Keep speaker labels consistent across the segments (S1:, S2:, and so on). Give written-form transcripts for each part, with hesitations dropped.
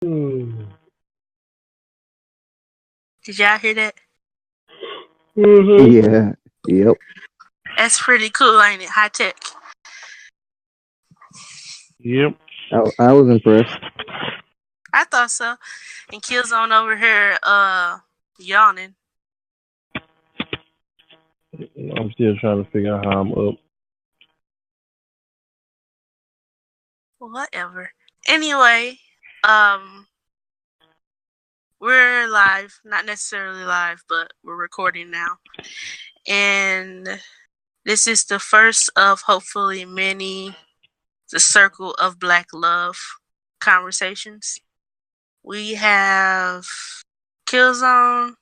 S1: Hmm.
S2: Did y'all hear that?
S1: Mm-hmm.
S3: Yeah. Yep.
S2: That's pretty cool, ain't it? High tech.
S1: Yep.
S3: I was impressed.
S2: I thought so. And Killzone over here, yawning.
S1: I'm still trying to figure out how I'm up.
S2: Whatever. Anyway, we're live. Not necessarily live, but we're recording now. And this is the first of hopefully many the Circle of Black Love conversations. We have Killzone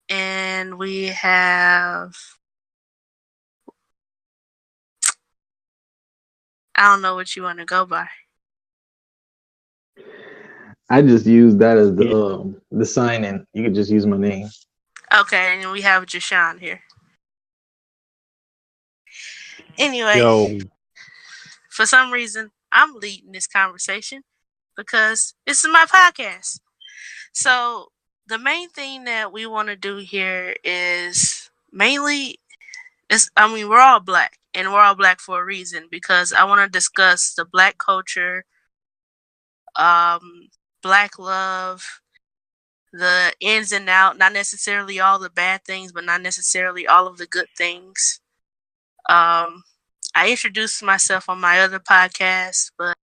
S2: and we have I don't know what you want to go by.
S3: I just used that as the sign in. You could just use my name.
S2: Okay, and we have Jashawn here. Anyway,
S1: Yo.
S2: for some reason, I'm leading this conversation because this is my podcast. So the main thing that we want to do here is mainly, we're all black, and we're all black for a reason, because I want to discuss the black culture, black love, the ins and out, not necessarily all the bad things, but not necessarily all of the good things. I introduced myself on my other podcast, but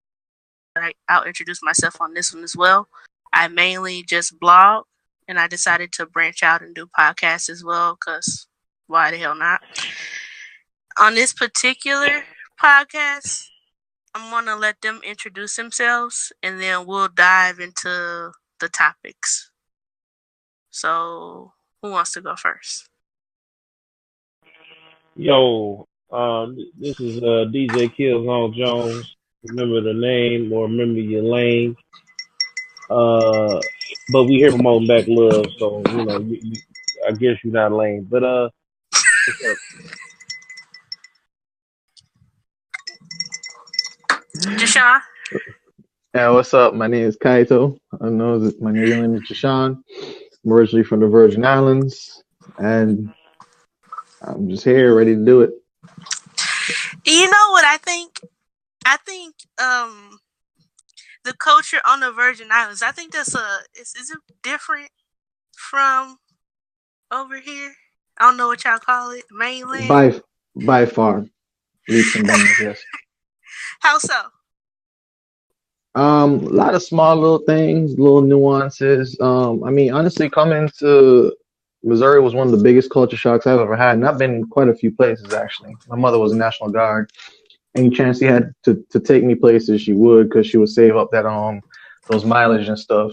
S2: I'll introduce myself on this one as well. I mainly just blog, and I decided to branch out and do podcasts as well, because why the hell not? On this particular podcast, I'm going to let them introduce themselves, and then we'll dive into the topics. So, who wants to go first?
S1: Yo. This is DJKillzownJashawn. Remember the name or remember your lane. But we here promoting back love, so I guess you're not lame. But what's up?
S2: Jashawn?
S3: Yeah, what's up? My name is Kaito. I know that my real name is Jashawn. I'm originally from the Virgin Islands, and I'm just here, ready to do it.
S2: You know what I think? I think the culture on the Virgin Islands, I think that's is it different from over here? I don't know what y'all call it, mainland.
S3: By far, leaps and bounds, yes.
S2: How so?
S3: A lot of small little things, little nuances. Honestly, coming to Missouri was one of the biggest culture shocks I've ever had, and I've been in quite a few places actually. My mother was a National Guard. Any chance she had to take me places, she would, because she would save up that those mileage and stuff.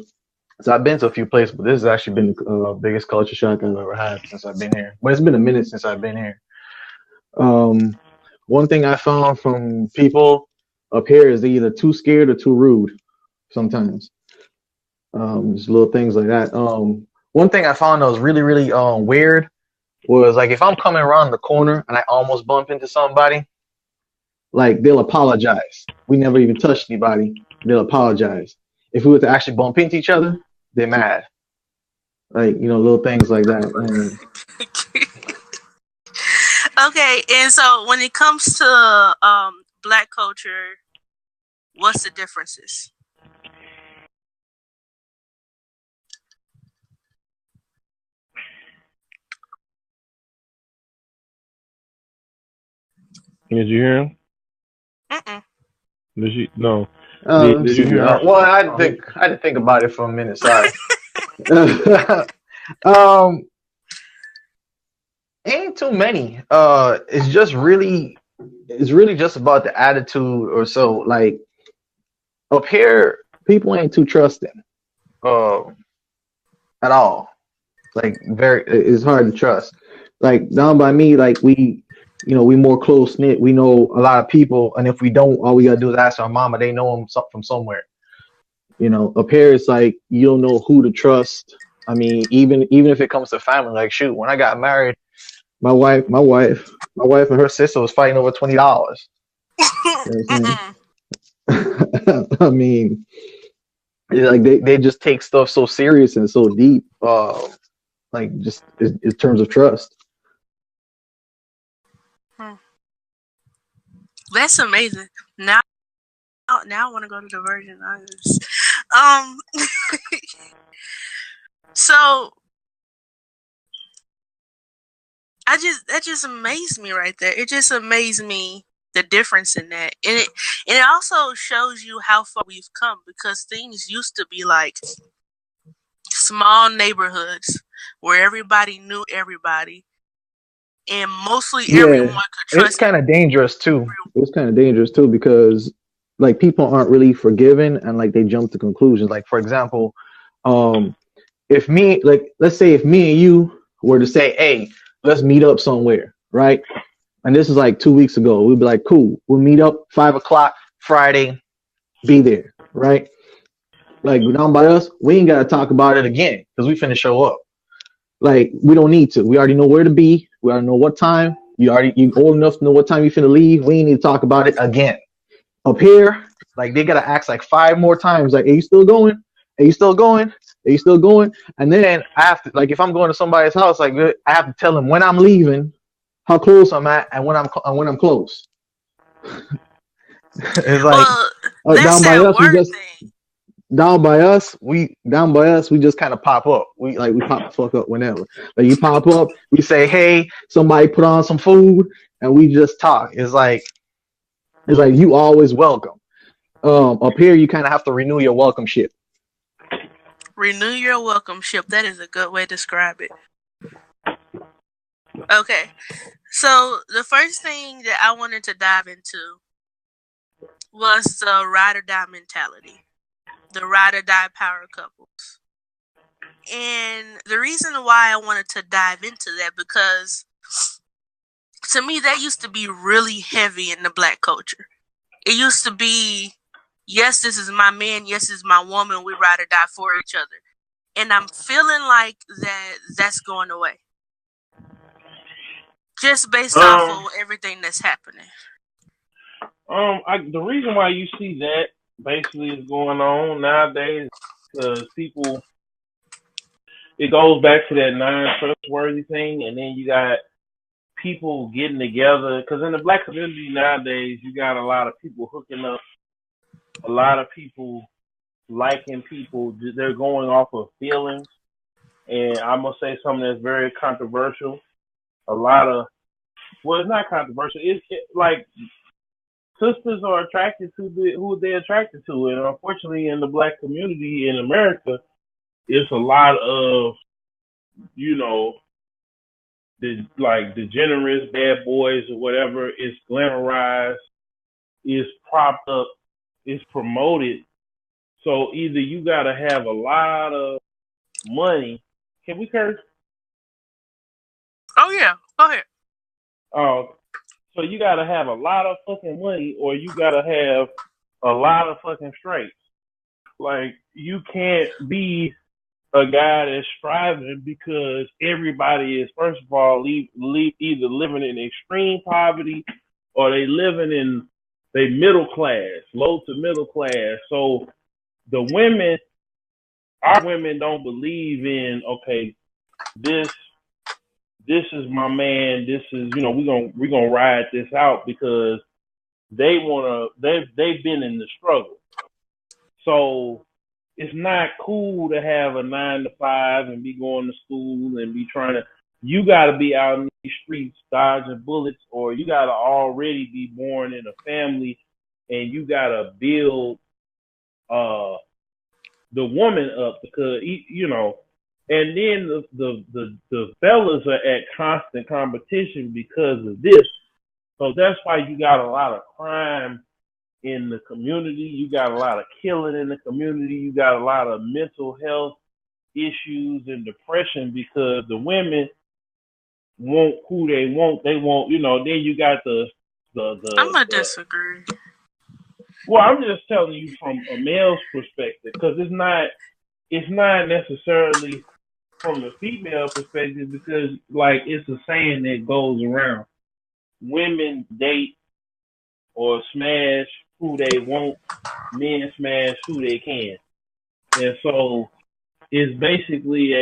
S3: So I've been to a few places, but this has actually been the biggest culture shock I've ever had since I've been here. But it's been a minute since I've been here. One thing I found from people up here is they're either too scared or too rude sometimes. Just little things like that. One thing I found that was really, really weird was, like, if I'm coming around the corner and I almost bump into somebody, like, they'll apologize. We never even touched anybody. They'll apologize. If we were to actually bump into each other, they're mad. Like, little things like that.
S2: Okay, and so when it comes to black culture, what's the differences?
S1: Did you hear him? Did you? No. Did you hear?
S3: Well, I had to think about it for a minute. Sorry. Ain't too many. It's really just about the attitude or so. Like, up here, people ain't too trusting, at all. Like, it's hard to trust. Like, down by me, like, we more close knit. We know a lot of people, and if we don't, all we gotta do is ask our mama. They know them from somewhere. Up here, it's like you don't know who to trust. I mean, even if it comes to family, like, shoot, when I got married, my wife and her sister was fighting over $20. I mean, like they just take stuff so serious and so deep, like just in terms of trust.
S2: That's amazing. Now I want to go to the Virgin Islands. So that just amazed me right there. It just amazed me, the difference in that, and it also shows you how far we've come, because things used to be like small neighborhoods where everybody knew everybody, and mostly everyone could trust.
S3: It's kind of dangerous too. It's kind of dangerous too because like people aren't really forgiving and like they jump to conclusions. Like for example, if me, like let's say if me and you were to say, hey, let's meet up somewhere, right? And this is like 2 weeks ago. We'd be like, cool, we'll meet up 5 o'clock Friday, be there, right? Like down by us, we ain't gotta talk about it again because we finna show up. Like we don't need to. We already know where to be. We already know what time. You old enough to know what time you finna leave. We ain't need to talk about it again. Up here, like they gotta ask like 5 more times. Like, are you still going? Are you still going? Are you still going? And then I have to, like, if I'm going to somebody's house, like I have to tell them when I'm leaving, how close I'm at, and when I'm close. It's like
S2: that's
S3: down by
S2: that
S3: us,
S2: word thing.
S3: Down by us, we just kind of pop up. We pop the fuck up whenever. Like you pop up, we say, hey, somebody put on some food, and we just talk. It's like you always welcome. Up here, you kind of have to renew your welcome ship.
S2: Renew your welcome ship. That is a good way to describe it. Okay, so the first thing that I wanted to dive into was the ride or die mentality, the ride or die power couples. And the reason why I wanted to dive into that, because to me that used to be really heavy in the Black culture. It used to be, yes, this is my man, yes, this is my woman, we ride or die for each other. And I'm feeling like that's going away. Just based off of everything that's happening.
S1: The reason why you see that basically is going on nowadays, because people, it goes back to that non-trustworthy thing, and then you got people getting together. Because in the Black community nowadays, you got a lot of people hooking up, a lot of people liking people. They're going off of feelings, and I'm gonna say something that's very controversial. It's not controversial. It's like sisters are attracted to who they're attracted to, and unfortunately, in the Black community in America, it's a lot of, the degenerates, bad boys, or whatever. It's glamorized, it's propped up, it's promoted. So either you gotta have a lot of money. Can we curse?
S2: Oh yeah, go ahead.
S1: So you gotta have a lot of fucking money, or you gotta have a lot of fucking straights. Like, you can't be a guy that's striving, because everybody is, first of all, either living in extreme poverty, or they living in middle class, low to middle class. So our women don't believe in, okay, this is my man. This is, we're gonna ride this out, because they've been in the struggle. So it's not cool to have a 9 to 5 and be going to school and be trying to. You got to be out in these streets dodging bullets, or you got to already be born in a family, and you got to build the woman up, because and then the fellas are at constant competition because of this. So that's why you got a lot of crime in the community. You got a lot of killing in the community. You got a lot of mental health issues and depression, because the women want who they want. They want, then you got the
S2: I'm gonna disagree.
S1: Well, I'm just telling you from a male's perspective, because it's not necessarily from the female perspective, because like it's a saying that goes around: women date or smash who they want, men smash who they can. And so it's basically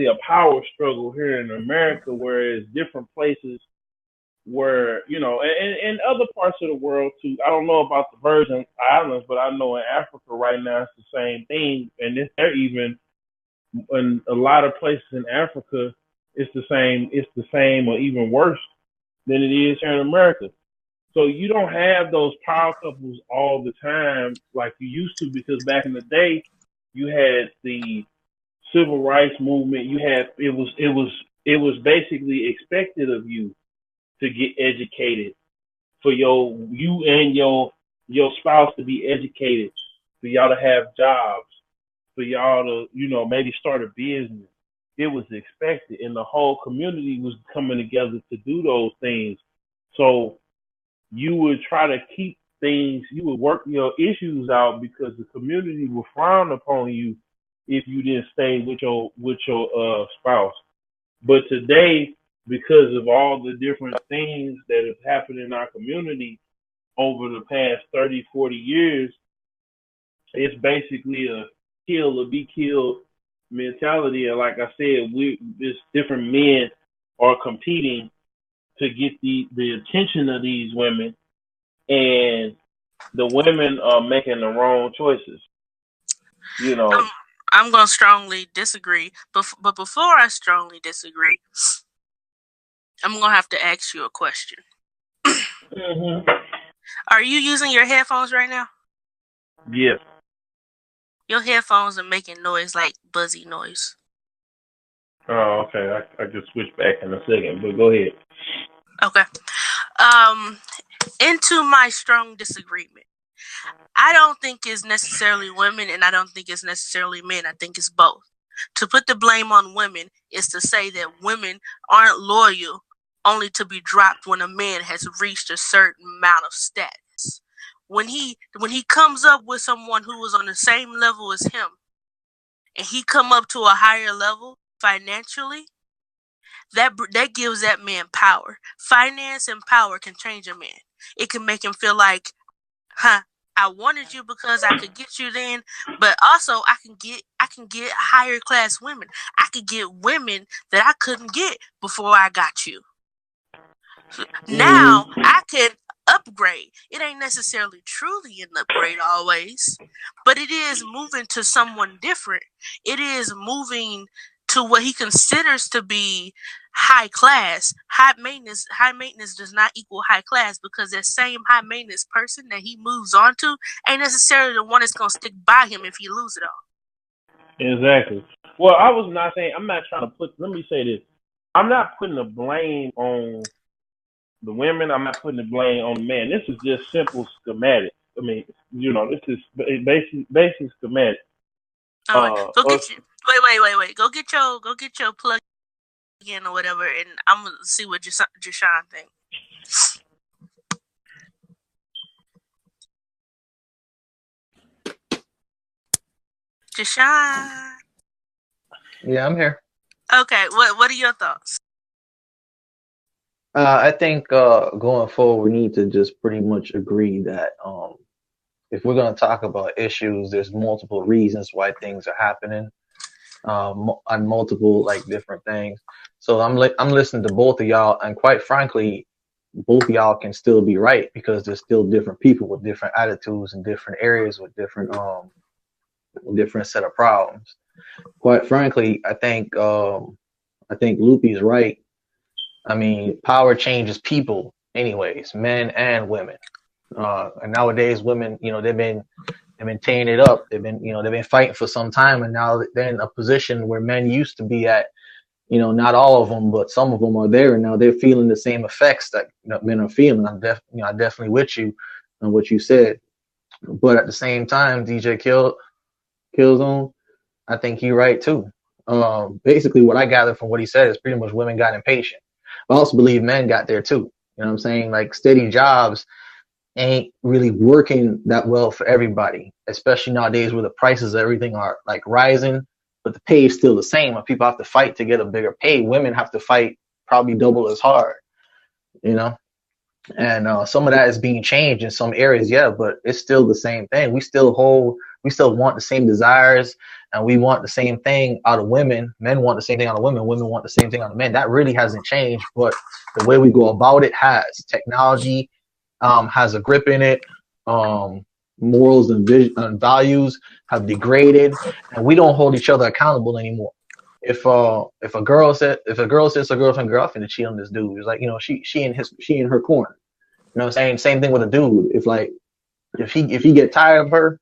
S1: a power struggle here in America, whereas different places where, and other parts of the world too. I don't know about the Virgin Islands, but I know in Africa right now it's the same thing, and they're even in a lot of places in Africa, it's the same. It's the same or even worse than it is here in America. So you don't have those power couples all the time like you used to, because back in the day you had the civil rights movement. You had it was basically expected of you to get educated, for you and your spouse to be educated, for y'all to have jobs, for y'all to maybe start a business. It was expected, and the whole community was coming together to do those things. So you would try to keep things, you would work your issues out, because the community would frown upon you if you didn't stay with your spouse. But today, because of all the different things that have happened in our community over the past 30, 40 years, it's basically a kill or be killed mentality. And like I said, it's different men are competing to get the attention of these women, and the women are making the wrong choices.
S2: I'm going to strongly disagree. But before I strongly disagree, I'm going to have to ask you a question.
S1: Mm-hmm.
S2: Are you using your headphones right now?
S1: Yes.
S2: Your headphones are making noise, like buzzy noise.
S1: Oh, okay. I just switch back in a second, but go ahead.
S2: Okay. Into my strong disagreement. I don't think it's necessarily women, and I don't think it's necessarily men. I think it's both. To put the blame on women is to say that women aren't loyal, only to be dropped when a man has reached a certain amount of status. When he comes up with someone who is on the same level as him, and he come up to a higher level financially, that gives that man power. Finance and power can change a man. It can make him feel like, I wanted you because I could get you then, but also I can get higher class women. I could get women that I couldn't get before I got you. Now I can upgrade. It ain't necessarily truly an upgrade always, but it is moving to someone different. It is moving to what he considers to be high class. High maintenance does not equal high class, because that same high maintenance person that he moves on to ain't necessarily the one that's gonna stick by him if he lose it all.
S1: Exactly. Well, I was not saying, I'm not trying to let me say this. I'm not putting the blame on the women. I'm not putting the blame on the man. This is just simple schematic. I mean, this is basic schematic.
S2: All right. Wait. Go get your plug in or whatever, and I'm gonna see what Jashawn thinks. Jashawn.
S3: Yeah, I'm here.
S2: Okay. What are your thoughts?
S3: I think going forward, we need to just pretty much agree that if we're going to talk about issues, there's multiple reasons why things are happening, on multiple like different things. So I'm listening to both of y'all, and quite frankly, both of y'all can still be right, because there's still different people with different attitudes in different areas with different set of problems. Quite frankly, I think LoOpy is right. I mean, power changes people anyways, men and women. And nowadays women, they've been tearing it up. They've been fighting for some time, and now they're in a position where men used to be at. Not all of them, but some of them are there, and now they're feeling the same effects that men are feeling. I'm definitely with you on what you said, but at the same time, Killzone, I think you're right too. Basically, what I gathered from what he said is pretty much women got impatient. I also believe men got there too. You know what I'm saying? Like, steady jobs ain't really working that well for everybody, especially nowadays where the prices of everything are like rising, but the pay is still the same. When people have to fight to get a bigger pay, women have to fight probably double as hard, And some of that is being changed in some areas, yeah, but it's still the same thing. We still want the same desires, and we want the same thing out of women. Men want the same thing out of women. Women want the same thing out of men. That really hasn't changed, but the way we go about it has. Technology has a grip in it. Morals and values have degraded, and we don't hold each other accountable anymore. If a girl says her girlfriend to cheat on this dude, it's like, you know, she in her corner. You know what I'm saying? Same thing with a dude. If he get tired of her,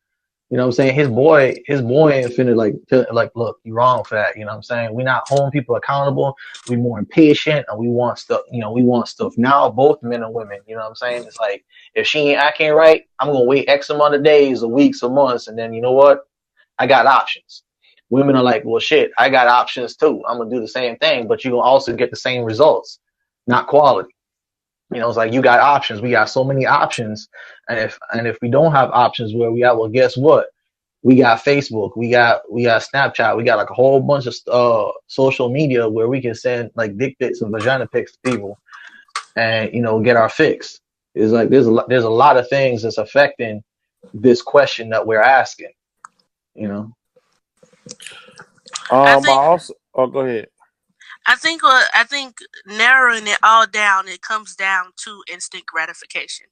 S3: you know what I'm saying, his boy ain't finna like look, you wrong for that. You know what I'm saying? We not holding people accountable. We more impatient, and we want stuff, you know, we want stuff now, both men and women. You know what I'm saying? It's like, if she ain't acting right, I'm gonna wait X amount of days or weeks or months, and then, you know what? I got options. Women are like, well, shit, I got options too. I'm gonna do the same thing, but you're gonna also get the same results, not quality. You know, it's like, you got options. We got so many options, and if we don't have options where we at, well, guess what? We got Facebook, we got Snapchat, we got like a whole bunch of social media where we can send like dick pics and vagina pics to people, and, you know, get our fix. It's like there's a lot of things that's affecting this question that we're asking. You know.
S2: I think
S1: Go ahead.
S2: I think narrowing it all down, it comes down to instant gratification.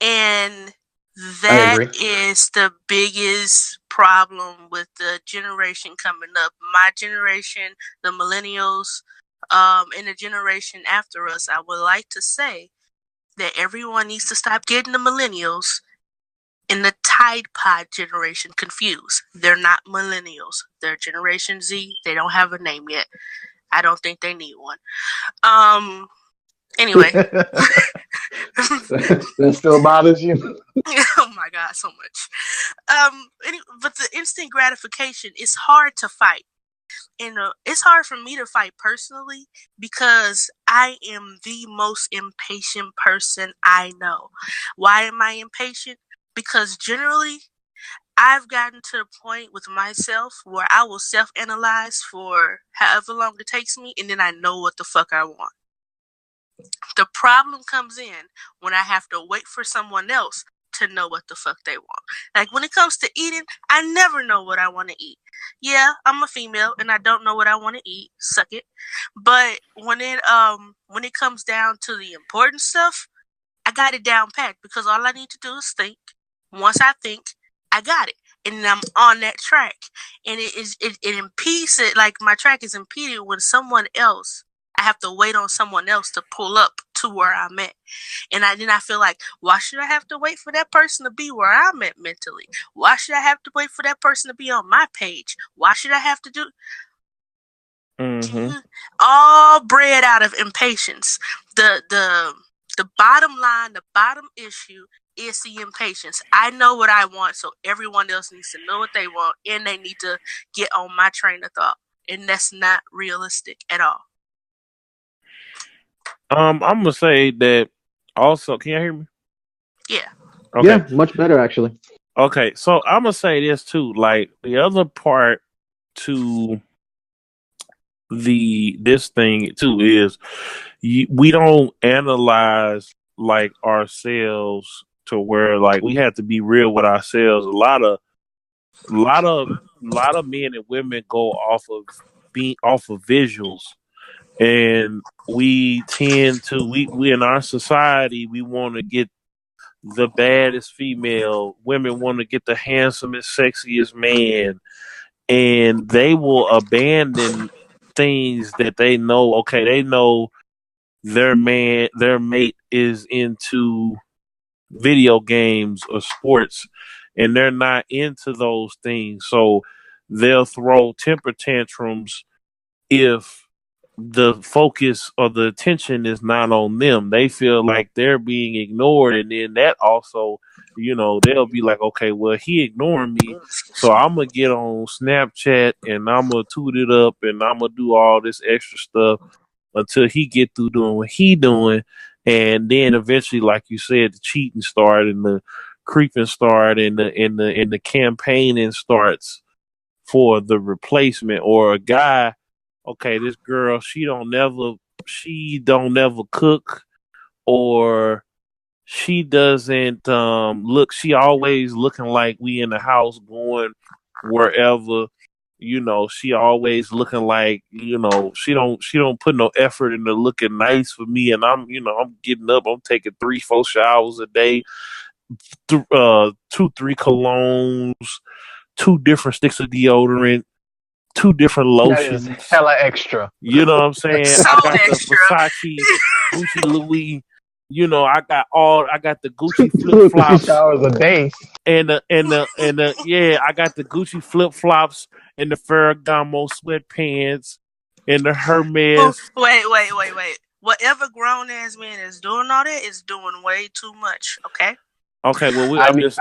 S2: And that is the biggest problem with the generation coming up. My generation, the millennials, and the generation after us. I would like to say that everyone needs to stop getting the millennials and the Tide Pod generation confused. They're not millennials. They're Generation Z. They don't have a name yet. I don't think they need one. Anyway.
S3: That still bothers you?
S2: Oh my God, so much. But the instant gratification is hard to fight. And it's hard for me to fight personally because I am the most impatient person I know. Why am I impatient? Because generally, I've gotten to the point with myself where I will self-analyze for however long it takes me, and then I know what the fuck I want. The problem comes in when I have to wait for someone else to know what the fuck they want. Like, when it comes to eating, I never know what I want to eat. Yeah, I'm a female and I don't know what I want to eat. Suck it. But when it comes down to the important stuff, I got it down packed because all I need to do is think. Once I think, I got it. And I'm on that track. And it impedes it, like my track is impeded when I have to wait on someone else to pull up to where I'm at. And then I feel like, why should I have to wait for that person to be where I'm at mentally? Why should I have to wait for that person to be on my page? Why should I have to do...
S1: Mm-hmm.
S2: All bred out of impatience. The bottom line, the bottom issue is the impatience. I know what I want, so everyone else needs to know what they want, and they need to get on my train of thought. And that's not realistic at all.
S1: I'm gonna say that also. Can you hear me?
S2: Yeah.
S1: Okay.
S3: Yeah, much better actually.
S1: Okay, so I'm gonna say this too. Like, the other part to this thing too is we don't analyze like ourselves to where like we have to be real with ourselves. A lot of men and women go off of visuals, and we tend to we in our society we want to get the baddest female. Women want to get the handsomest, sexiest man, and they will abandon things that they know. Okay, they know their mate is into video games or sports, and they're not into those things. So they'll throw temper tantrums if the focus or the attention is not on them. They feel like they're being ignored, and then that also, they'll be like, okay, well, he ignoring me, so I'm gonna get on Snapchat and I'm gonna toot it up and I'm gonna do all this extra stuff until he get through doing what he doing, and then eventually, like you said, the cheating start and the creeping start and the campaigning starts for the replacement. Or a guy, okay, this girl, she don't never cook, or she doesn't look. She always looking like we in the house going wherever. She always looking like she don't put no effort into looking nice for me, and I'm getting up. I'm taking 3-4 showers a day, 2-3 colognes, 2 different sticks of deodorant, 2 different lotions.
S3: That is hella extra.
S1: You know what I'm saying?
S2: So
S1: I got
S2: extra.
S1: the Versace, Gucci Louis. I got the Gucci flip flops.
S3: 3 showers a day.
S1: And yeah, I got the Gucci flip flops and the Ferragamo sweatpants and the Hermes.
S2: Wait. Whatever grown ass man is doing all that is doing way too much. Okay.
S1: Okay. Well, I'm just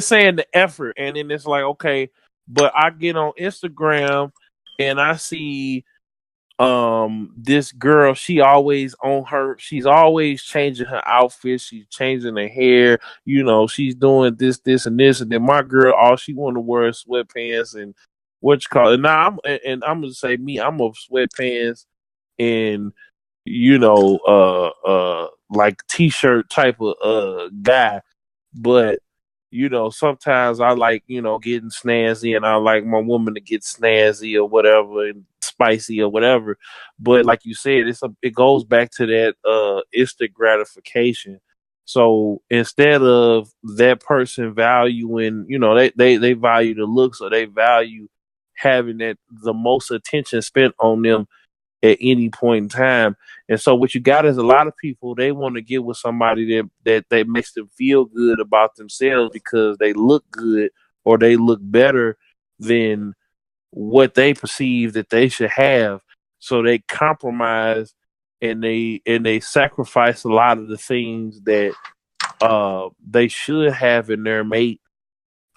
S1: saying the effort, and then it's like, okay, but I get on Instagram and I see this girl, she's always changing her outfit, she's changing her hair, she's doing this and this, and then my girl, all she want to wear is sweatpants and what you call it. Now I'm gonna say me, I'm a sweatpants and like t-shirt type of guy, but sometimes I like, getting snazzy, and I like my woman to get snazzy or whatever and spicy or whatever. But like you said, it goes back to that instant gratification. So instead of that person valuing, they value the looks, or they value having the most attention spent on them at any point in time. And so what you got is a lot of people, they want to get with somebody that makes them feel good about themselves because they look good or they look better than what they perceive that they should have. So they compromise and they sacrifice a lot of the things that they should have in their mate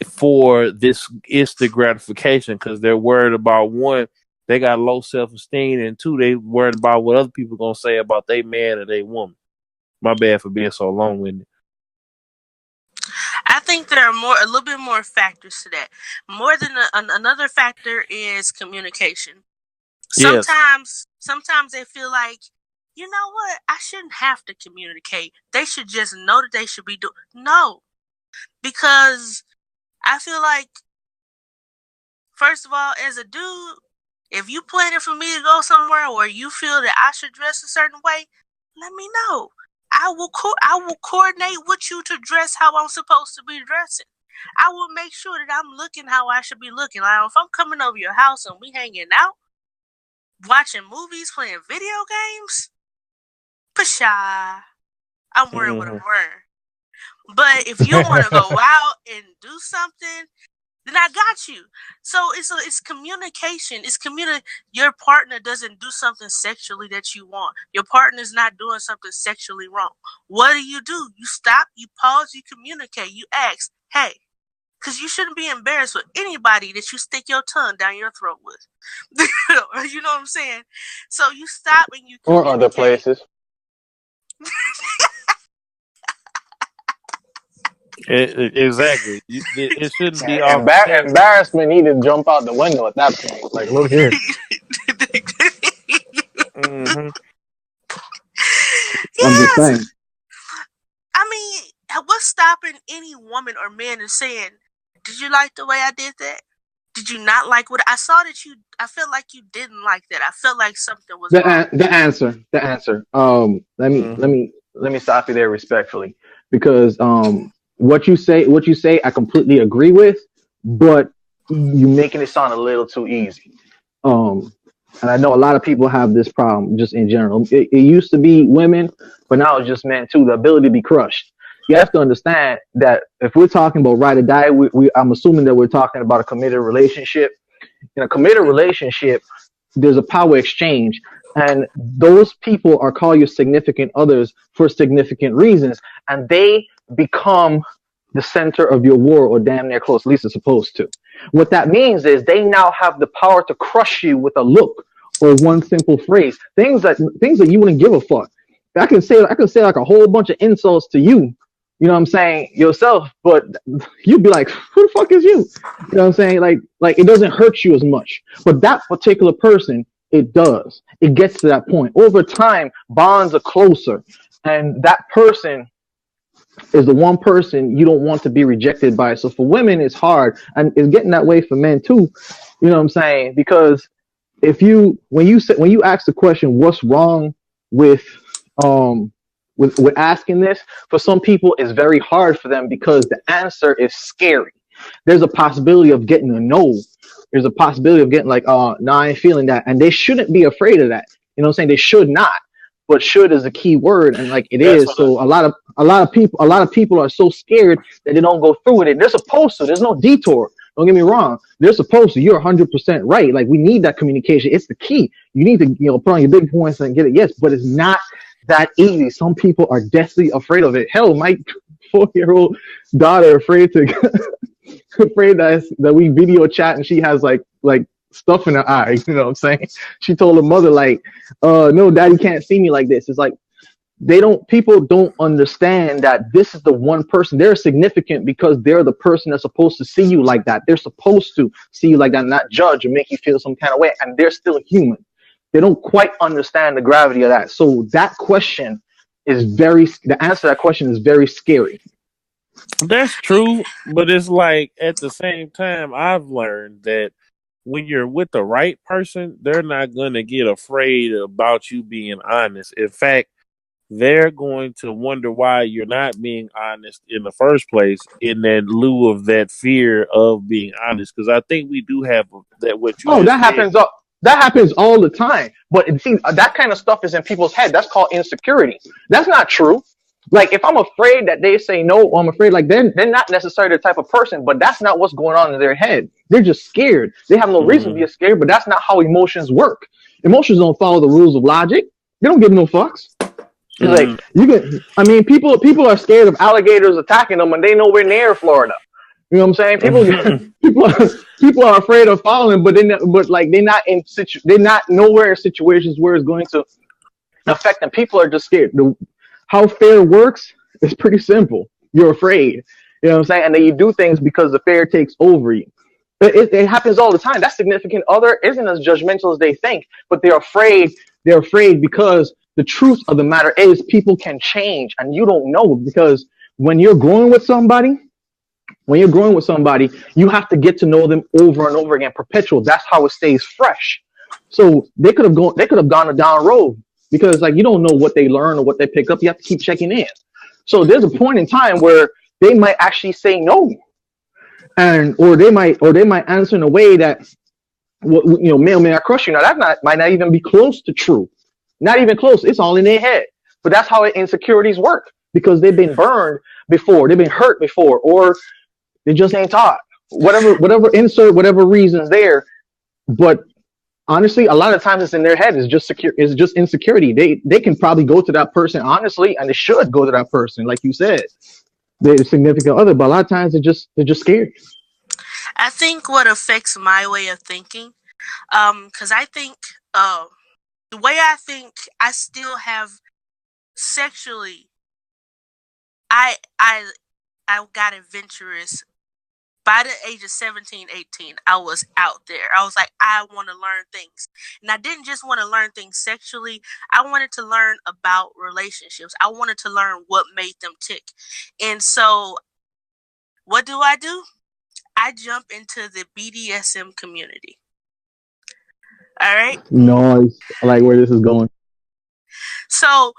S1: for this instant gratification, because they're worried about, one, they got low self-esteem, and 2, they worried about what other people gonna say about they man or they woman. My bad for being so long-winded.
S2: I think there are a little bit more factors to that. More than another factor is communication. Sometimes they feel like, you know what, I shouldn't have to communicate. They should just know that they should be doing. No, because I feel like, first of all, as a dude, if you planning for me to go somewhere where you feel that I should dress a certain way, let me know. I will coordinate with you to dress how I'm supposed to be dressing. I will make sure that I'm looking how I should be looking. Like, if I'm coming over your house and we hanging out, watching movies, playing video games, pshaw, I'm wearing what I'm wearing. But if you want to go out and do something, then I got you. So it's communication. Your partner doesn't do something sexually that you want. Your partner's not doing something sexually wrong. What do? You stop, you pause, you communicate, you ask, hey, because you shouldn't be embarrassed with anybody that you stick your tongue down your throat with. You know what I'm saying? So you stop and you communicate.
S3: Or other places.
S1: Exactly. It shouldn't be
S3: embarrassment. Need to jump out the window at that point. Like, look here.
S1: Mm-hmm.
S2: Yes.
S3: I'm just saying.
S2: I mean, what's stopping any woman or man is saying, "Did you like the way I did that? Did you not like what I saw that you? I felt like you didn't like that. I felt like something was wrong."
S3: The answer. Let me stop you there respectfully, because what you say, I completely agree with, but you're making it sound a little too easy. And I know a lot of people have this problem just in general. It used to be women, but now it's just men too. The ability to be crushed. You have to understand that if we're talking about ride or die, I'm assuming that we're talking about a committed relationship. In a committed relationship, there's a power exchange, and those people are called your significant others for significant reasons, and they become the center of your world, or damn near close, at least it's supposed to. What that means is they now have the power to crush you with a look or one simple phrase. Things that you wouldn't give a fuck. I can say like a whole bunch of insults to you. You know what I'm saying, yourself, but you'd be like, who the fuck is you? You know what I'm saying? Like it doesn't hurt you as much. But that particular person, it does. it gets to that point. Over time, bonds are closer, and that person is the one person you don't want to be rejected by. So for women, it's hard, and it's getting that way for men too. You know what I'm saying? Because when you ask the question, what's wrong with with asking this, for some people, it's very hard for them because the answer is scary. There's a possibility of getting a no. There's a possibility of getting like, no, I ain't feeling that, and they shouldn't be afraid of that. You know what I'm saying? They should not. But should is a key word, and like it
S1: That's
S3: is. So a lot of people are so scared that they don't go through with it. They're supposed to. There's no detour. Don't get me wrong. They're supposed to. You're 100% right. Like we need that communication. It's the key. You need to put on your big points and get it. Yes, but it's not that easy. Some people are deathly afraid of it. Hell, my 4-year-old daughter afraid that we video chat and she has like stuff in her eye. You know what I'm saying? She told her mother like, no, daddy can't see me like this. It's like people don't understand that this is the one person. They're significant because they're the person that's supposed to see you like that. They're supposed to see you like that, not judge or make you feel some kind of way. And they're still human. They don't quite understand the gravity of that. So that question the answer to that question is very scary.
S4: That's true, but it's like at the same time, I've learned that when you're with the right person, they're not going to get afraid about you being honest. In fact, they're going to wonder why you're not being honest in the first place, in that lieu of that fear of being honest. Because I think we do have that. What you just said.
S3: That happens all the time. But see, that kind of stuff is in people's head. That's called insecurity. That's not true. Like if I'm afraid that they say no, or I'm afraid like they're not necessarily the type of person, but that's not what's going on in their head. They're just scared. They have no reason to be scared, but that's not how emotions work. Emotions don't follow the rules of logic. They don't give no fucks. Like people are scared of alligators attacking them when they nowhere near Florida. You know what I'm saying? People are afraid of following, but they're not nowhere in situations where it's going to affect them. People are just scared. How fear works is pretty simple. You're afraid. You know what I'm saying? And then you do things because the fear takes over you. But it happens all the time. That significant other isn't as judgmental as they think, but they're afraid. They're afraid because the truth of the matter is people can change, and you don't know, because when you're growing with somebody, you have to get to know them over and over again, perpetual. That's how it stays fresh. So they could have gone a down road, because like you don't know what they learn or what they pick up. You have to keep checking in. So there's a point in time where they might actually say no, or they might answer in a way that, may I crush you. Now that might not even be close to true. Not even close. It's all in their head. But that's how insecurities work, because they've been burned before, they've been hurt before, or they just ain't taught. Whatever reasons there. But honestly, a lot of times it's in their head. It's just insecurity. They can probably go to that person honestly, and they should go to that person, like you said, their significant other. But a lot of times they're just scared.
S2: I think what affects my way of thinking, because I think the way I think, I still have sexually. I got adventurous. By the age of 17, 18, I was out there. I was like, I want to learn things. And I didn't just want to learn things sexually. I wanted to learn about relationships. I wanted to learn what made them tick. And so what do? I jump into the BDSM community. All right?
S3: Nice. I like where this is going.
S2: So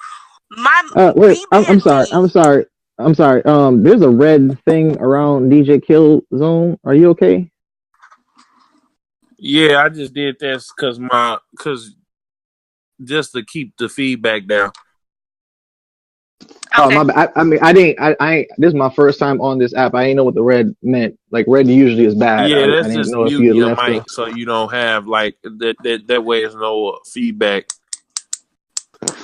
S3: wait, I'm sorry. There's a red thing around DJ Killzone. Are you okay?
S4: Yeah, I just did this because just to keep the feedback down.
S2: Okay.
S3: Oh my bad. I ain't. This is my first time on this app. I ain't know what the red meant. Like red usually is bad.
S4: Yeah,
S3: I
S4: that's
S3: didn't
S4: just
S3: know if
S4: mute
S3: you
S4: your
S3: left.
S4: mic so you don't have like that way. There's no feedback.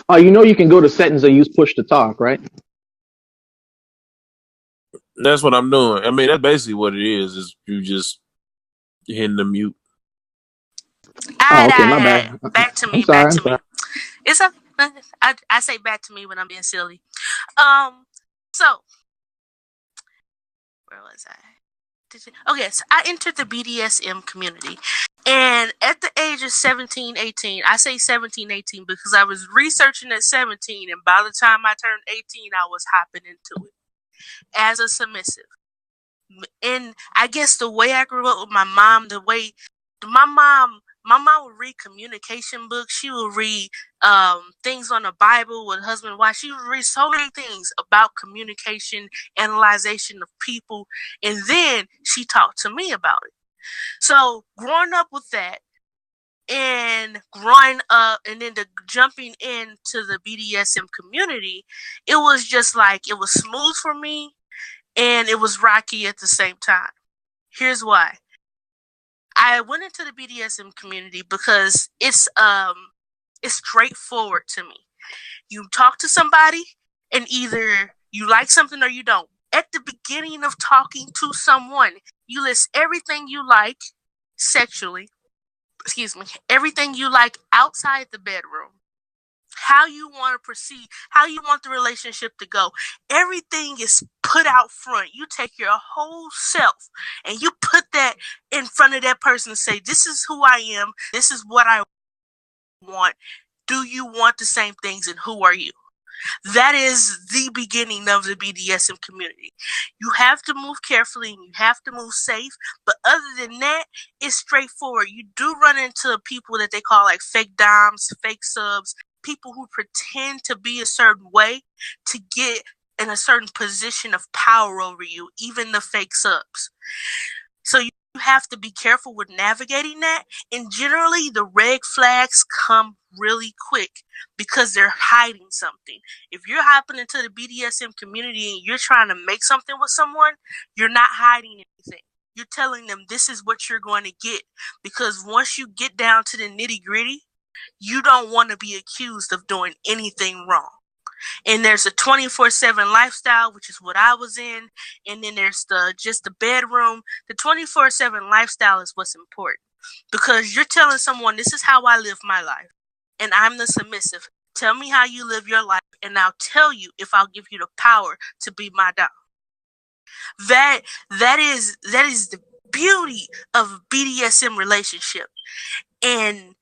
S3: Oh, you can go to settings and use push to talk, right?
S4: That's what I'm doing. I mean, that's basically what it is. Is you just hitting the mute.
S3: Oh, okay, my bad.
S2: Back to me.
S3: I'm sorry.
S2: It's a. I say back to me when I'm being silly. So where was I? Okay, so I entered the BDSM community, And at the age of 17, 18, I say 17, 18 because I was researching at 17, and by the time I turned 18, I was hopping into it as a submissive. And I guess the way I grew up with my mom, my mom would read communication books. She would read things on the Bible with husband and wife. She would read so many things about communication, analyzation of people, and then she talked to me about it. So growing up with that, and growing up, and then jumping into the BDSM community, it was just like it was smooth for me, and it was rocky at the same time. Here's why. I went into the BDSM community because it's straightforward to me. You talk to somebody, and either you like something or you don't. At the beginning of talking to someone, you list everything you like sexually, everything you like outside the bedroom, how you want to proceed, how you want the relationship to go. Everything is put out front. You take your whole self and you put that in front of that person and say, this is who I am. This is what I want. Do you want the same things, and who are you? That is the beginning of the BDSM community. You have to move carefully and you have to move safe. But other than that, it's straightforward. You do run into people that they call like fake doms, fake subs, people who pretend to be a certain way to get in a certain position of power over you, even the fake subs. So you have to be careful with navigating that. And generally, the red flags come really quick because they're hiding something. If you're hopping into the BDSM community and you're trying to make something with someone, you're not hiding anything. You're telling them this is what you're going to get. Because once you get down to the nitty gritty, you don't want to be accused of doing anything wrong. And there's a 24/7 lifestyle, which is what I was in. And then there's just the bedroom. The 24/7 lifestyle is what's important, because you're telling someone, this is how I live my life, and I'm the submissive. Tell me how you live your life, and I'll tell you if I'll give you the power to be my dom. That is the beauty of a BDSM relationship. And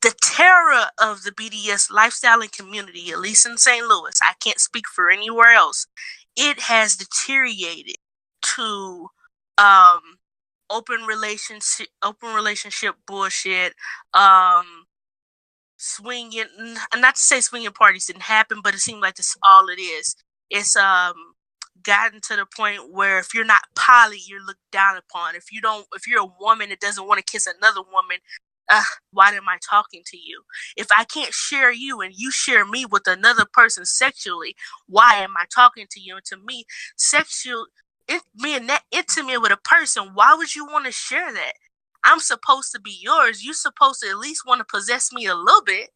S2: the terror of the BDS lifestyle and community, at least in St. Louis, I can't speak for anywhere else, it has deteriorated to open relationship bullshit, swinging, not to say swinging parties didn't happen, but it seemed like that's all it is. It's gotten to the point where if you're not poly, you're looked down upon. If you're a woman that doesn't want to kiss another woman, why am I talking to you? If I can't share you and you share me with another person sexually, why am I talking to you? And to me, being that intimate with a person, why would you want to share that? I'm supposed to be yours. You're supposed to at least want to possess me a little bit.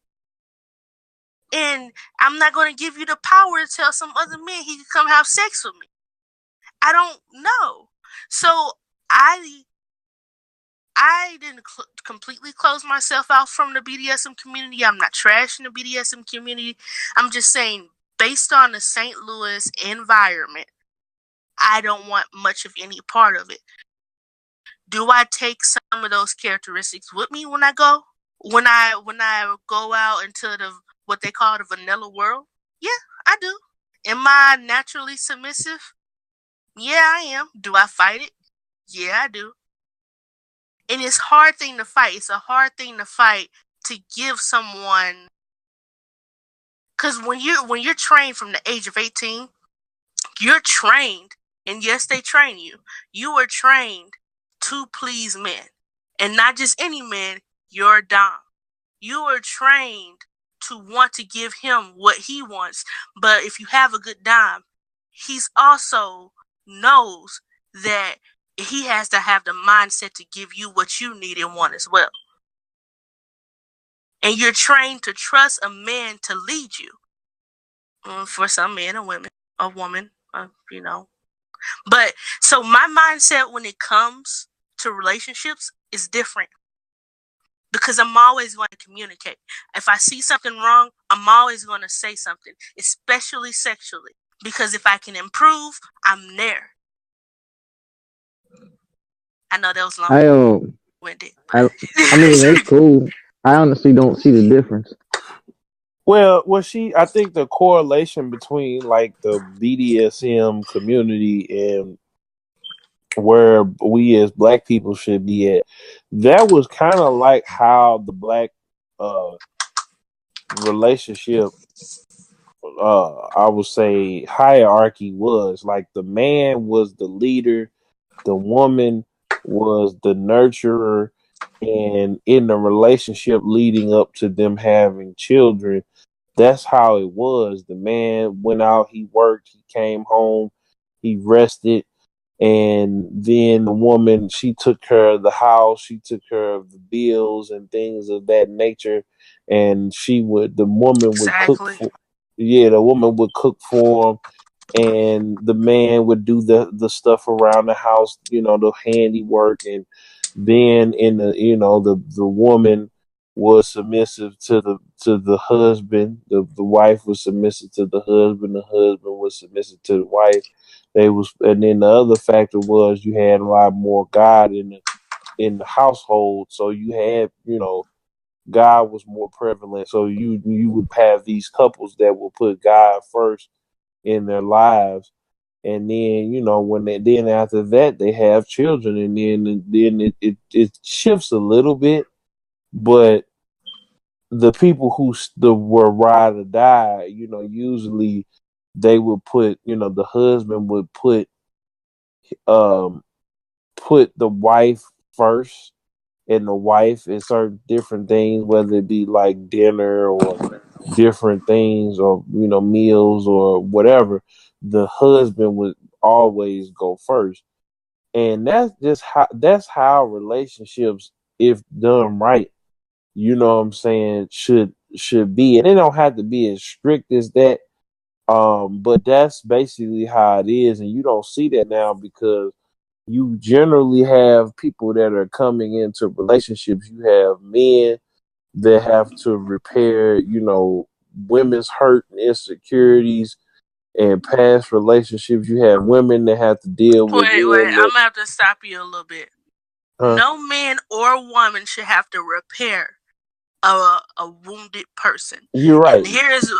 S2: And I'm not going to give you the power to tell some other man he can come have sex with me. I don't know. So I didn't completely close myself out from the BDSM community. I'm not trashing the BDSM community. I'm just saying, based on the St. Louis environment, I don't want much of any part of it. Do I take some of those characteristics with me when I go? When I go out into what they call the vanilla world? Yeah, I do. Am I naturally submissive? Yeah, I am. Do I fight it? Yeah, I do. And it's a hard thing to fight. It's a hard thing to fight to give someone, because when you're trained from the age of 18, you're trained, and yes, they train you. You are trained to please men, and not just any man. You're a dom. You are trained to want to give him what he wants. But if you have a good dom, he's also knows that he has to have the mindset to give you what you need and want as well. And you're trained to trust a man to lead you. For some men or women, But so my mindset when it comes to relationships is different, because I'm always going to communicate. If I see something wrong, I'm always going to say something, especially sexually, because if I can improve, I'm there. I know that was
S3: I
S2: long-winded.
S3: I mean it's cool. I honestly don't see the difference.
S4: Well, I think the correlation between like the BDSM community and where we as black people should be at, that was kind of like how the black uh relationship I would say hierarchy was. Like the man was the leader, the woman was the nurturer, and in the relationship leading up to them having children, that's how it was. The man went out, he worked, he came home, he rested, and then the woman, she took care of the house, she took care of the bills and things of that nature, and the woman would cook
S2: Exactly.
S4: for, yeah, the woman would cook for him, and the man would do the stuff around the house, the handiwork, and then in the woman was submissive to the husband. The wife was submissive to the husband. The husband was submissive to the wife. And then the other factor was you had a lot more God in the household. So you had, God was more prevalent. So you would have these couples that will put God first in their lives, and then then after that they have children, and then it shifts a little bit, but the people who were ride or die, usually they would put, the husband would um put the wife first, and the wife in certain different things, whether it be like dinner or different things, or meals or whatever, the husband would always go first. And that's how relationships, if done right, what I'm saying, should be. And it don't have to be as strict as that, but that's basically how it is. And you don't see that now because you generally have people that are coming into relationships. You have men that have to repair, women's hurt and insecurities and past relationships. You have women that have to deal with
S2: Wait.
S4: men
S2: I'm
S4: that,
S2: gonna have to stop you a little bit. No man or woman should have to repair a wounded person.
S4: you're right.
S2: And here's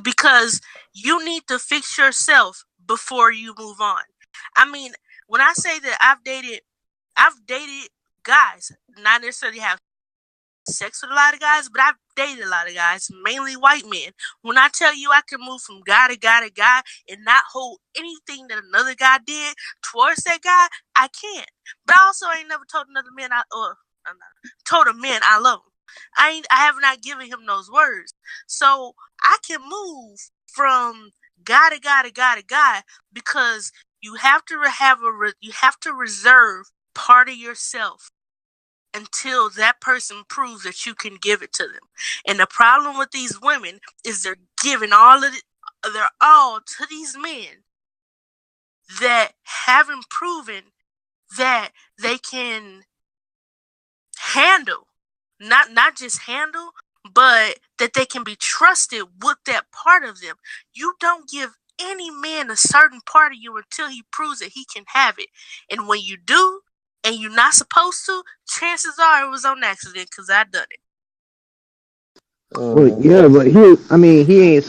S2: because you need to fix yourself before you move on. I mean, when I say that I've dated guys, not necessarily have sex with a lot of guys, but I've dated a lot of guys, mainly white men. When I tell you I can move from guy to guy to guy and not hold anything that another guy did towards that guy, I can't. But I also ain't never told another man told a man I love him. I have not given him those words. So I can move from guy to guy to guy to guy because you have to you have to reserve part of yourself until that person proves that you can give it to them. And the problem with these women is they're giving their all to these men that haven't proven that they can handle, not just handle, but that they can be trusted with that part of them. You don't give any man a certain part of you until he proves that he can have it. And when you do, and you're not supposed to, chances are it was on accident because I done it.
S3: Well, yeah, but he ain't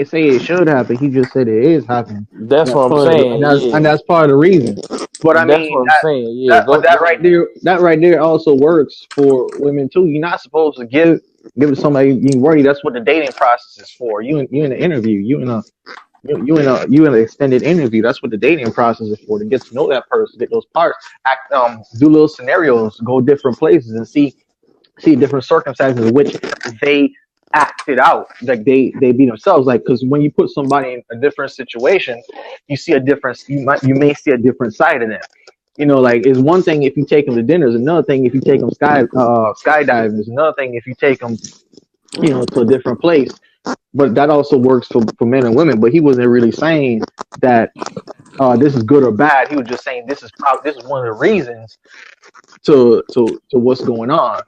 S3: say it should happen. He just said it is happening.
S4: That's
S3: That's
S4: what I'm
S3: part of the,
S4: saying. Yeah,
S3: and that's part of the reason. But I
S4: that's
S3: mean
S4: what I'm saying. Yeah,
S3: but
S4: go
S3: that
S4: go
S3: right
S4: ahead.
S3: there, also works for women too. You're not supposed to give it to somebody you worry. That's what the dating process is for. You in an interview. You in an extended interview. That's what the dating process is for, to get to know that person, get those parts, do little scenarios, go different places, and see different circumstances in which they acted out, like they be themselves. Like, because when you put somebody in a different situation, you see a difference. You may see a different side of them. Like, it's one thing if you take them to dinner. It's another thing if you take them skydiving. It's another thing if you take them, to a different place. But that also works for men and women. But he wasn't really saying that this is good or bad. He was just saying this is one of the reasons to what's going on.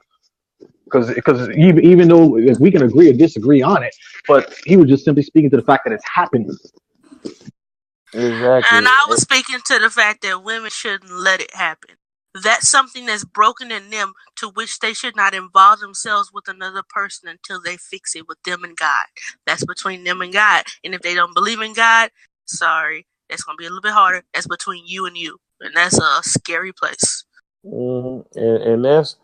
S3: Because even though we can agree or disagree on it, but he was just simply speaking to the fact that it's happening.
S2: And
S4: Exactly.
S2: I was speaking to the fact that women shouldn't let it happen. That's something that's broken in them, to which they should not involve themselves with another person until they fix it with them and God. That's between them and God. And if they don't believe in God, sorry, that's going to be a little bit harder. That's between you and you. And that's a scary place.
S4: And that's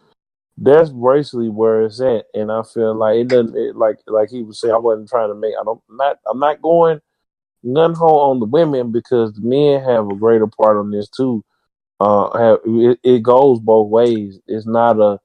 S4: basically where it's at. And I feel like it doesn't like he was saying. I wasn't trying to make. I'm not going none home on the women, because the men have a greater part on this too. It goes both ways. It's not a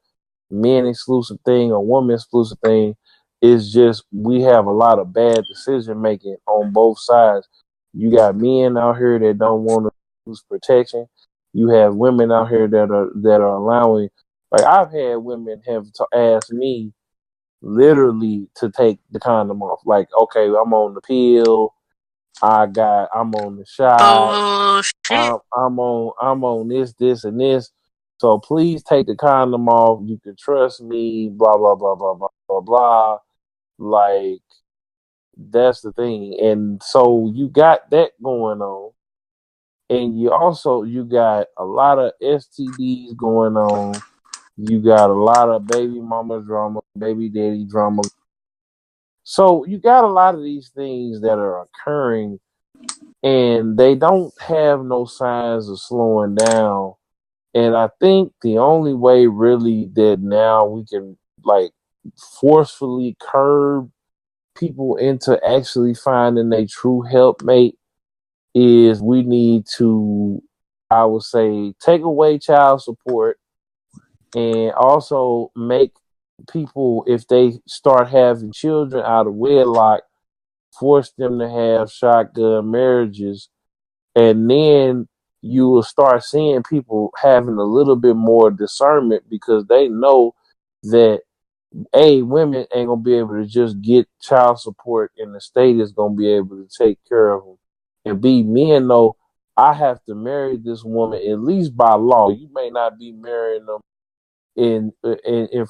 S4: men exclusive thing or woman exclusive thing. It's just we have a lot of bad decision making on both sides. You got men out here that don't want to use protection. You have women out here that are allowing. Like, I've had women have to ask me literally to take the condom off. Like, okay, I'm on the pill. I'm on the shot.
S2: Oh, shit.
S4: I'm on this, and this. So please take the condom off. You can trust me. Blah blah blah blah blah blah blah. Like, that's the thing. And so you got that going on, and you got a lot of STDs going on. You got a lot of baby mama drama, baby daddy drama. So you got a lot of these things that are occurring, and they don't have no signs of slowing down. And I think the only way really that now we can like forcefully curb people into actually finding a true helpmate is we need to, I would say, take away child support, and also make people, if they start having children out of wedlock, force them to have shotgun marriages. And then you will start seeing people having a little bit more discernment, because they know that A, women ain't gonna be able to just get child support and the state is gonna be able to take care of them. And B, men know I have to marry this woman at least by law. You may not be marrying them in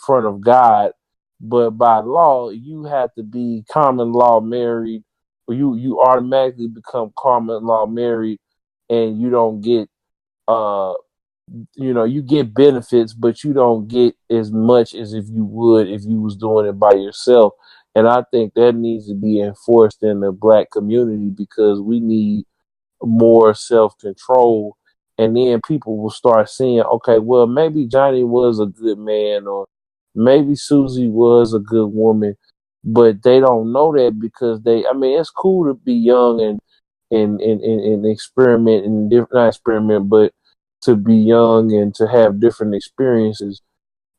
S4: front of God, but by law you have to be common law married, or you automatically become common law married, and you don't get you get benefits, but you don't get as much as if you would if you was doing it by yourself. And I think that needs to be enforced in the Black community, because we need more self-control. And then people will start seeing, okay, well, maybe Johnny was a good man, or maybe Susie was a good woman, but they don't know that, because it's cool to be young and experiment and not experiment, but to be young and to have different experiences.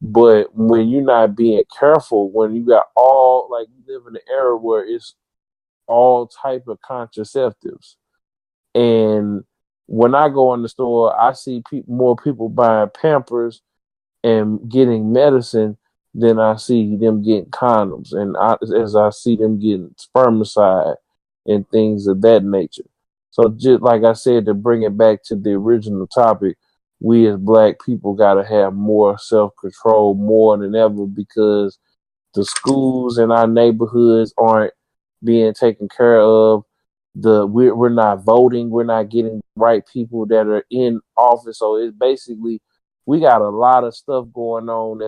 S4: But when you're not being careful, when you got you live in an era where it's all type of contraceptives. And when I go in the store, I see more people buying Pampers and getting medicine than I see them getting condoms, and as I see them getting spermicide and things of that nature. So just like I said, to bring it back to the original topic, we as Black people got to have more self-control more than ever, because the schools in our neighborhoods aren't being taken care of. We're not voting. We're not getting the right people that are in office. So it's basically, we got a lot of stuff going on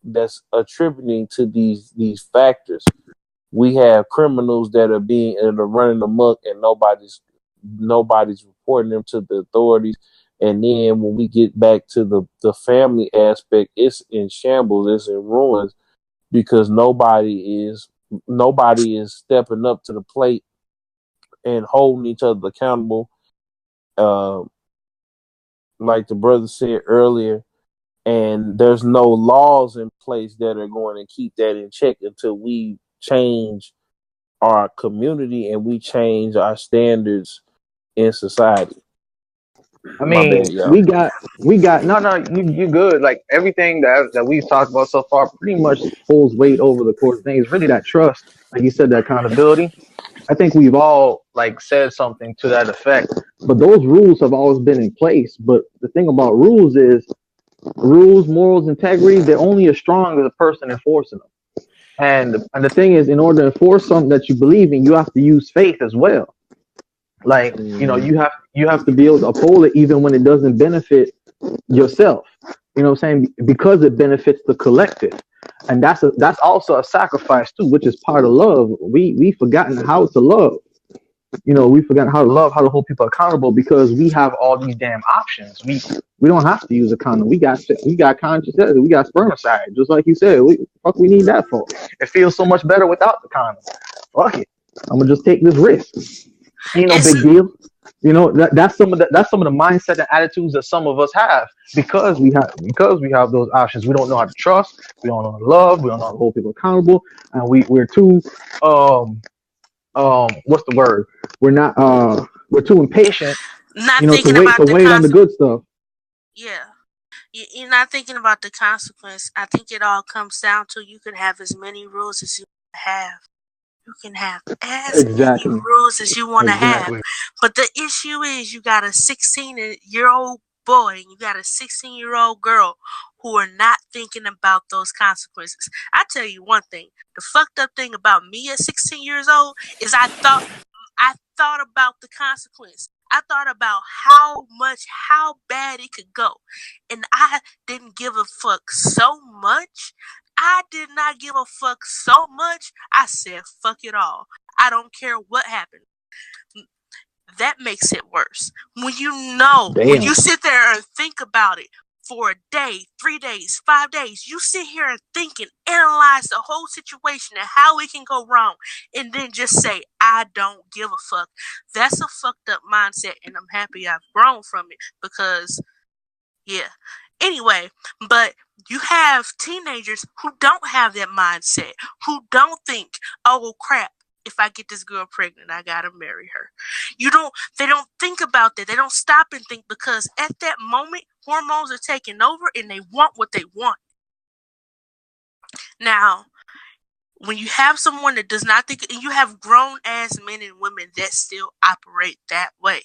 S4: that's attributing to these factors. We have criminals that are running amok, and nobody's reporting them to the authorities. And then when we get back to the family aspect, it's in shambles, it's in ruins, because nobody is stepping up to the plate and holding each other accountable. Like the brother said earlier, and there's no laws in place that are going to keep that in check until we change our community and we change our standards in society.
S3: I mean, we got no, you good. Like, everything that we've talked about so far pretty much holds weight over the course of things. It's really that trust, like you said, that accountability. I think we've all said something to that effect. But those rules have always been in place. But the thing about rules is rules, morals, integrity, they're only as strong as the person enforcing them. And the thing is, in order to enforce something that you believe in, you have to use faith as well. Like, you have to be able to uphold it even when it doesn't benefit yourself. You know what I'm saying? Because it benefits the collective. And that's also a sacrifice too, which is part of love. We've forgotten how to love. We've forgotten how to love, how to hold people accountable because we have all these damn options. We don't have to use a condom. We got contraceptive, we got spermicide, just like you said. Fuck we need that for? It feels so much better without the condom. Fuck it. I'm gonna just take this risk. Ain't no big deal. That's some of the mindset and attitudes that some of us have because we have those options. We don't know how to trust, we don't know how to love, we don't know how to hold people accountable, and we're too what's the word? We're too impatient,
S2: Not
S3: to
S2: thinking
S3: wait
S2: about the
S3: on the good stuff.
S2: Yeah. You're not thinking about the consequence. I think it all comes down to you can have as many rules as you have. You can have as many rules as you want to have. But the issue is you got a 16-year-old boy and you got a 16-year-old girl who are not thinking about those consequences. I tell you one thing. The fucked up thing about me at 16 years old is I thought about the consequence. I thought about how bad it could go. And I didn't give a fuck so much. I did not give a fuck so much. I said, fuck it all. I don't care what happened. That makes it worse. When when you sit there and think about it for a day, 3 days, 5 days, you sit here and think and analyze the whole situation and how it can go wrong, and then just say, I don't give a fuck. That's a fucked up mindset, and I'm happy I've grown from it because, yeah. Anyway, but you have teenagers who don't have that mindset, who don't think, oh crap, if I get this girl pregnant, I gotta marry her. They don't think about that. They don't stop and think because at that moment, hormones are taking over and they want what they want. Now, when you have someone that does not think, and you have grown ass men and women that still operate that way.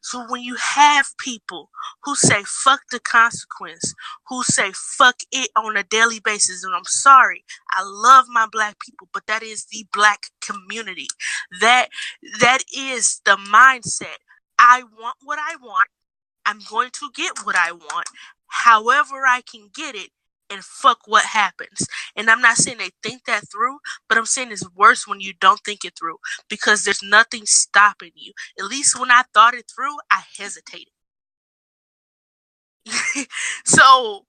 S2: So when you have people who say fuck the consequence, who say fuck it on a daily basis, and I'm sorry, I love my black people, but that is the black community. That is the mindset. I want what I want. I'm going to get what I want, however I can get it, and fuck what happens. And I'm not saying they think that through, but I'm saying it's worse when you don't think it through because there's nothing stopping you. At least when I thought it through, I hesitated. So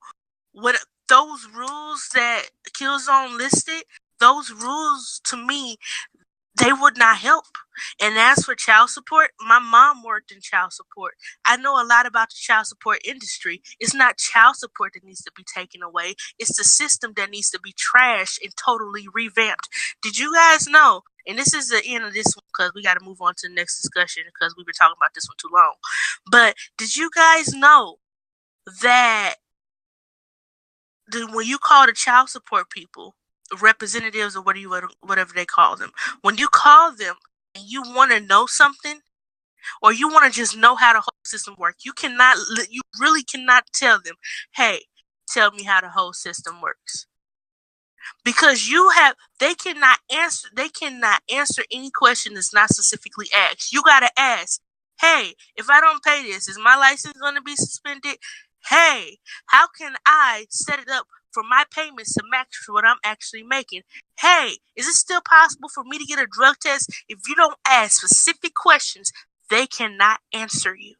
S2: what those rules that Killzone listed, those rules to me, they would not help. And as for child support, my mom worked in child support. I know a lot about the child support industry. It's not child support that needs to be taken away. It's the system that needs to be trashed and totally revamped. Did you guys know? And this is the end of this one because we got to move on to the next discussion because we've been talking about this one too long. But did you guys know that when you call the child support people, representatives or whatever they call them, when you call them and you want to know something or you want to just know how the whole system works, you really cannot tell them, hey, tell me how the whole system works, because they cannot answer any question that's not specifically asked. You got to ask, hey, if I don't pay this, is my license going to be suspended? Hey, how can I set it up for my payments to match what I'm actually making? Hey, is it still possible for me to get a drug test? If you don't ask specific questions, they cannot answer you.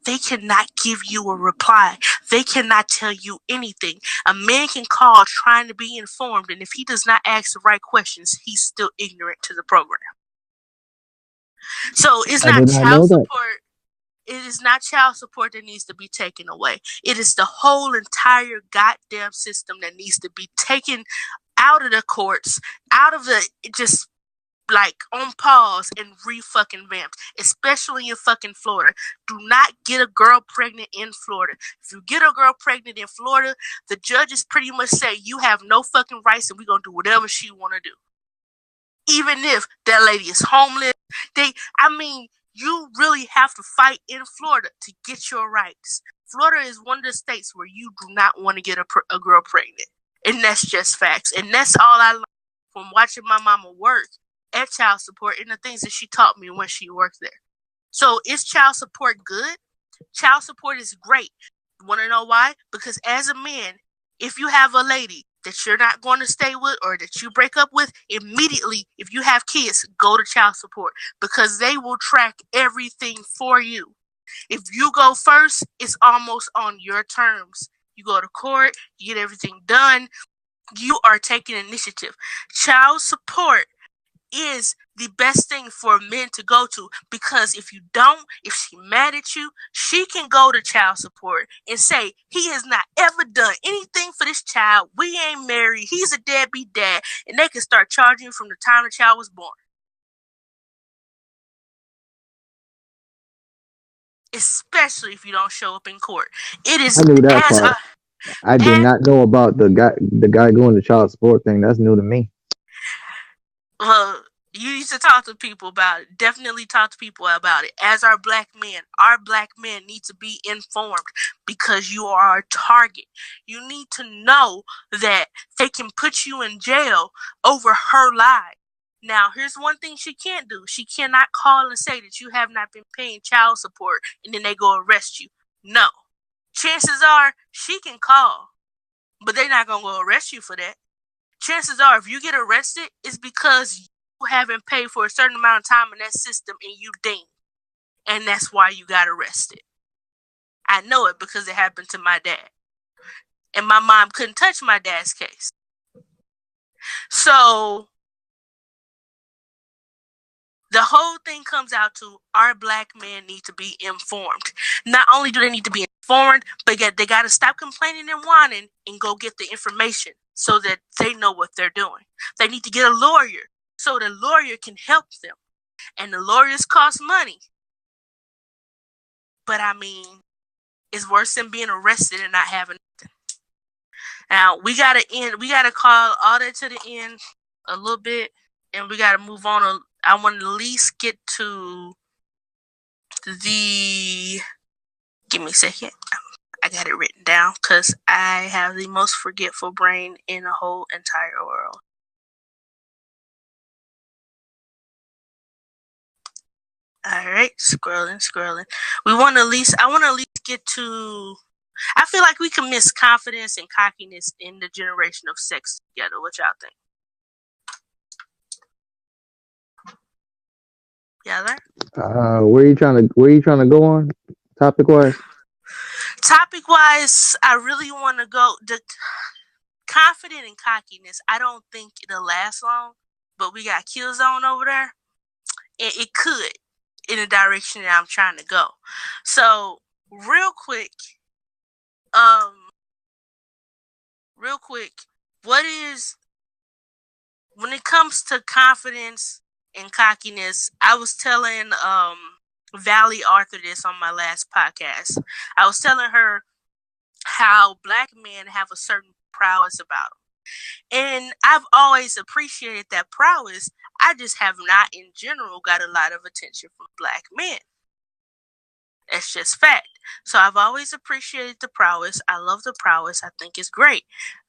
S2: They cannot give you a reply. They cannot tell you anything. A man can call trying to be informed, and if he does not ask the right questions, he's still ignorant to the program. So it's not child support. It is not child support that needs to be taken away. It is the whole entire goddamn system that needs to be taken out of the courts, out of the just like on pause and re-fucking vamped, especially in fucking Florida. Do not get a girl pregnant in Florida. If you get a girl pregnant in Florida, the judges pretty much say you have no fucking rights and we're going to do whatever she want to do. Even if that lady is homeless, you really have to fight in Florida to get your rights. Florida is one of the states where you do not want to get a girl pregnant. And that's just facts. And that's all I learned from watching my mama work at child support and the things that she taught me when she worked there. So is child support good? Child support is great. Want to know why? Because as a man, if you have a lady that you're not going to stay with or that you break up with, immediately, if you have kids, go to child support because they will track everything for you. If you go first, it's almost on your terms. You go to court, you get everything done. You are taking initiative. Child support is the best thing for men to go to because if you don't, if she's mad at you, she can go to child support and say, he has not ever done anything for this child. We ain't married. He's a deadbeat dad. And they can start charging you from the time the child was born. Especially if you don't show up in court. It is
S3: I knew that part. I did not know about the guy going to child support thing. That's new to me.
S2: Well, you need to talk to people about it. Definitely talk to people about it. As our black men need to be informed because you are a target. You need to know that they can put you in jail over her lie. Now, here's one thing she can't do. She cannot call and say that you have not been paying child support and then they go arrest you. No. Chances are she can call, but they're not going to go arrest you for that. Chances are if you get arrested, it's because you haven't paid for a certain amount of time in that system and you dinged. And that's why you got arrested. I know it because it happened to my dad. And my mom couldn't touch my dad's case. So the whole thing comes out to our black men need to be informed. Not only do they need to be informed, but they got to stop complaining and whining and go get the information so that they know what they're doing. They need to get a lawyer so the lawyer can help them. And the lawyers cost money. But I mean, it's worse than being arrested and not having nothing. Now, we got to call all that to the end a little bit, and we got to move on. I want to at least get to the... Give me a second. I got it written down because I have the most forgetful brain in the whole entire world. All right, scrolling. I want to at least get to... I feel like we can miss confidence and cockiness in the generation of sex together. What y'all think? Yeah, there?
S3: Where you trying to go on topic wise?
S2: Topic wise, I really want to go the confident and cockiness. I don't think it'll last long, but we got Killzone over there, and it could in the direction that I'm trying to go. So real quick, what is when it comes to confidence and cockiness? I was telling Valley Arthur this on my last podcast. I was telling her how black men have a certain prowess about them. And I've always appreciated that prowess. I just have not in general got a lot of attention from black men. That's just fact. So I've always appreciated the prowess. I love the prowess. I think it's great.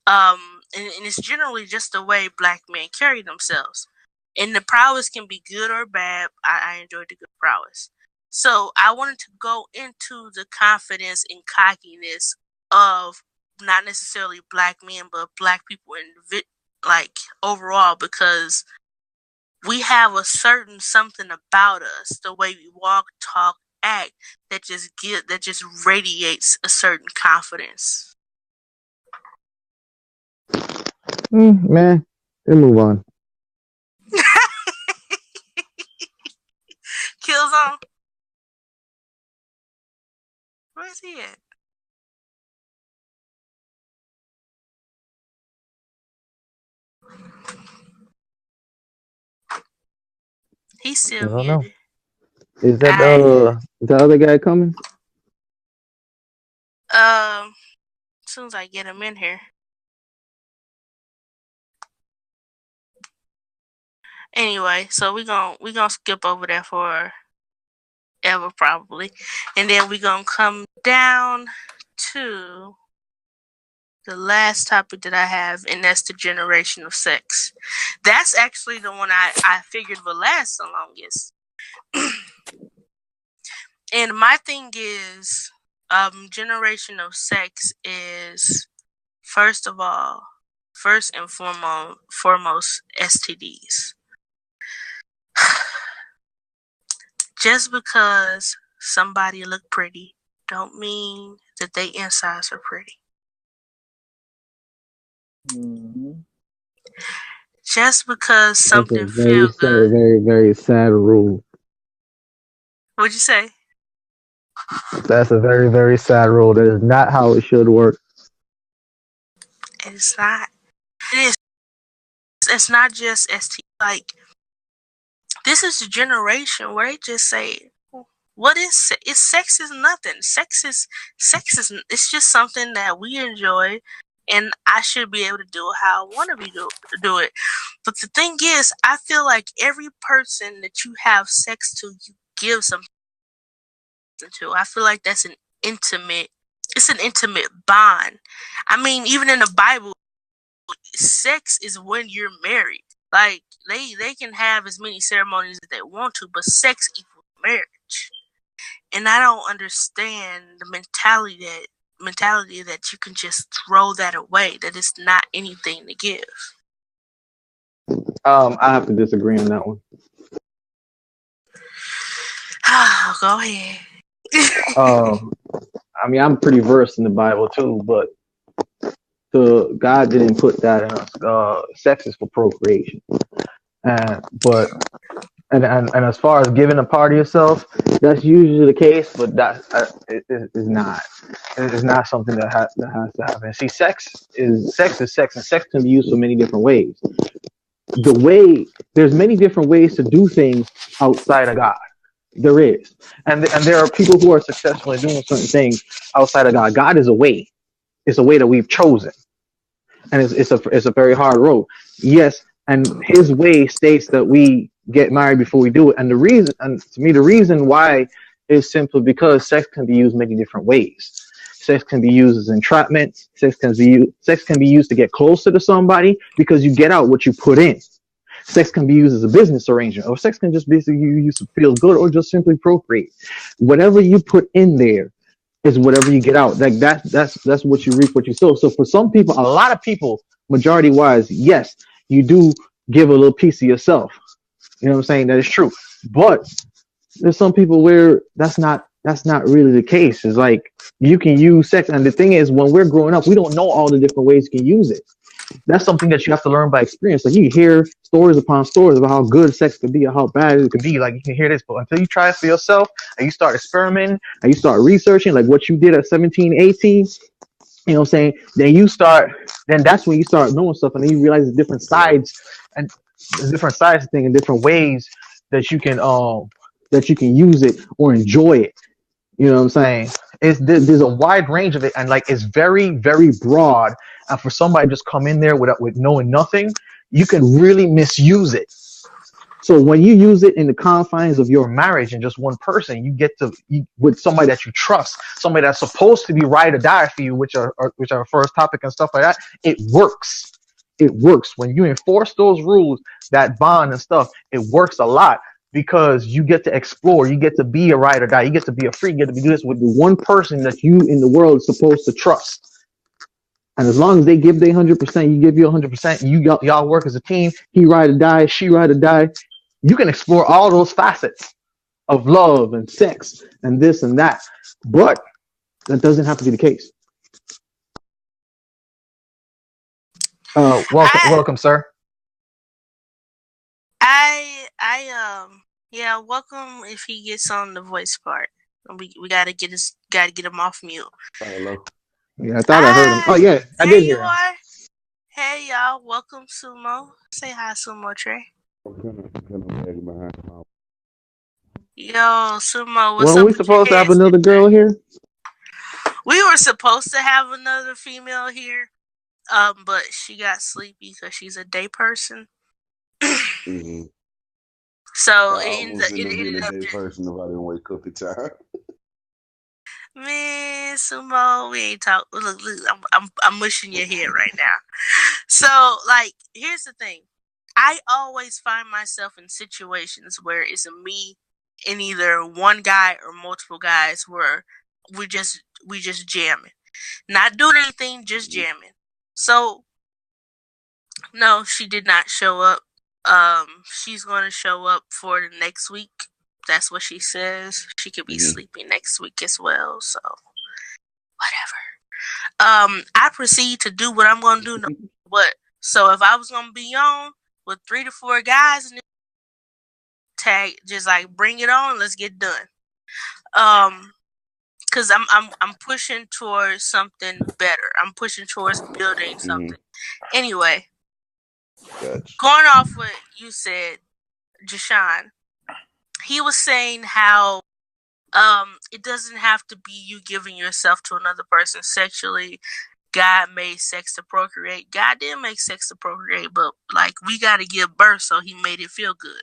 S2: And it's generally just the way black men carry themselves. And the prowess can be good or bad. I enjoy the good prowess. So I wanted to go into the confidence and cockiness of not necessarily black men, but black people in overall, because we have a certain something about us, the way we walk, talk, act, that just radiates a certain confidence.
S3: Man, we'll move on.
S2: Killzone. Where's he at? He's still muted.
S3: Know. Is that the other guy coming?
S2: As soon as I get him in here. Anyway, so we gonna skip over that for ever probably, and then we gonna come down to the last topic that I have, and that's the generation of sex. That's actually the one I figured would last the longest. And my thing is, generation of sex is first and foremost STDs. Just because somebody look pretty don't mean that they insides are pretty.
S5: Mm-hmm.
S2: Just because
S3: That's a
S2: something
S3: very
S2: feels
S3: sad,
S2: good.
S3: very, very sad rule.
S2: What'd you say?
S3: That's a very, very sad rule. That is not how it should work.
S2: It's not. It is. It's not just ST. Like, this is a generation where they just say, "What is sex? Sex is nothing. Sex is. It's just something that we enjoy, and I should be able to do it how I want to do it." But the thing is, I feel like every person that you have sex to, you give something to. I feel like that's it's an intimate bond. I mean, even in the Bible, sex is when you're married. Like, they can have as many ceremonies as they want to, but sex equals marriage. And I don't understand the mentality that you can just throw that away, that it's not anything to give.
S3: I have to disagree on that one.
S2: Go ahead.
S3: I mean, I'm pretty versed in the Bible too, but God didn't put that in us. Sex is for procreation, but as far as giving a part of yourself, that's usually the case, but that is not. It's not something that has to happen. See, sex is sex, and sex can be used for many different ways. There's many different ways to do things outside of God. There is, and there are people who are successful in doing certain things outside of God. God is a way. It's a way that we've chosen, and it's a very hard road. Yes, and His way states that we get married before we do it. And the reason why is simply because sex can be used many different ways. Sex can be used as entrapment. Sex can be used to get closer to somebody because you get out what you put in. Sex can be used as a business arrangement, or sex can just basically you use to feel good, or just simply procreate. Whatever you put in there is whatever you get out. Like that's what you reap, what you sow. So for some people, a lot of people, majority wise, yes, you do give a little piece of yourself. You know what I'm saying? That is true. But there's some people where that's not really the case. It's like you can use sex, and the thing is, when we're growing up, we don't know all the different ways you can use it. That's something that you have to learn by experience. Like, you hear stories upon stories about how good sex can be or how bad it can be. Like, you can hear this, but until you try it for yourself and you start experimenting and you start researching, like what you did at 17, 18, you know what I'm saying? Then that's when you start knowing stuff, and then you realize the different sides and the different sides of things and different ways that you can use it or enjoy it. You know what I'm saying? There's a wide range of it, and like, it's very, very broad. And for somebody to just come in there with knowing nothing, you can really misuse it. So when you use it in the confines of your marriage and just one person, you get to with somebody that you trust, somebody that's supposed to be ride or die for you, which are our first topic and stuff like that. It works. It works when you enforce those rules, that bond and stuff. It works a lot because you get to explore, you get to be a ride or die, you get to be a freak, you get to do this with the one person that you in the world is supposed to trust. And as long as they give their 100%, you give your 100%. Y'all work as a team. He ride or die, she ride or die. You can explore all those facets of love and sex and this and that, but that doesn't have to be the case. Welcome, sir.
S2: Yeah, welcome. If he gets on the voice part, we gotta get him off mute.
S5: Hello.
S3: Yeah, I thought I heard him. Oh yeah, I did hear him.
S2: Are. Hey y'all, welcome Sumo. Say hi, Sumo Trey.
S5: I'm kind of behind my...
S2: Yo, Sumo, what's up?
S3: Weren't we supposed to have another girl here?
S2: We were supposed to have another female here, but she got sleepy because she's a day person.
S5: Mm-hmm.
S2: So
S5: it
S2: ended up
S5: being a day person if I didn't wake up in time.
S2: Man, Sumo, we ain't talk. Look, I'm mushing your head right now. So, like, here's the thing. I always find myself in situations where it's me and either one guy or multiple guys were we just jamming, not doing anything, just jamming. So no, she did not show up. She's going to show up for the next week. That's what she says. She could be sleeping next week as well. So whatever. I proceed to do what I'm going to do. No what? So if I was going to be on with 3 to 4 guys and tag, just like bring it on, let's get done. Because I'm pushing towards something better. I'm pushing towards building something. Anyway, going off what you said, Jashawn, he was saying how it doesn't have to be you giving yourself to another person sexually. God made sex to procreate. God did make sex to procreate, but like we gotta give birth, so he made it feel good.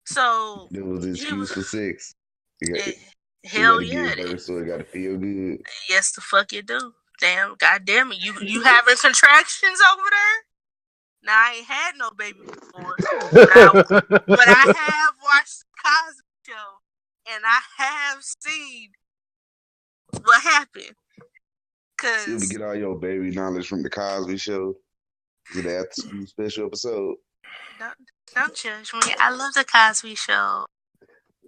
S2: So
S5: there was an excuse for sex.
S2: Hell yeah.
S5: Give birth, so it gotta feel good.
S2: Yes, the fuck you do. Damn, god damn it. You having contractions over there? Now I ain't had no baby before. But I have watched the Cosby Show and I have seen what happened.
S5: You get all your baby knowledge from the Cosby Show. Is it the after school special episode?
S2: Don't judge me. I love the Cosby Show.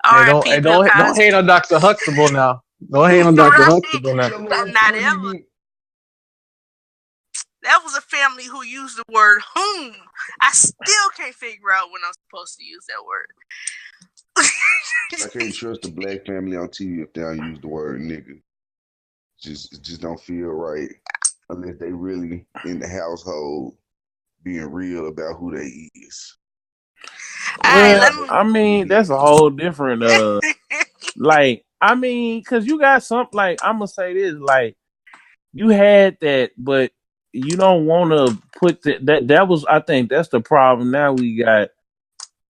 S3: Hey, don't hate on Dr. Huxtable now. Don't hate on Dr. Huxtable now.
S2: Not ever. That was a family who used the word whom. I still can't figure out when I'm supposed to use that word.
S5: I can't trust a black family on TV if they don't use the word nigga. It just don't feel right unless they really in the household being real about who they is.
S4: I mean, that's a whole different like, I mean, cause you got something like, I'm gonna say this, like, you had that, but you don't want to put that was, I think that's the problem now we got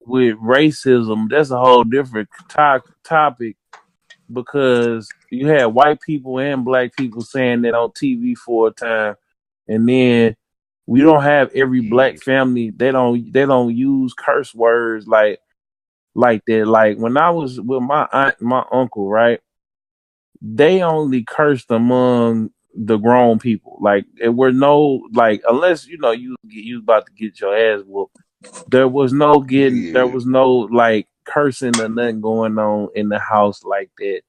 S4: with racism. That's a whole different topic, because you had white people and black people saying that on TV for a time, and then we don't have every black family. They don't use curse words like that. Like when I was with my aunt, my uncle, right? They only cursed among the grown people. Like it were no, like, unless you about to get your ass whooped. There was no there was no like cursing or nothing going on in the house like that.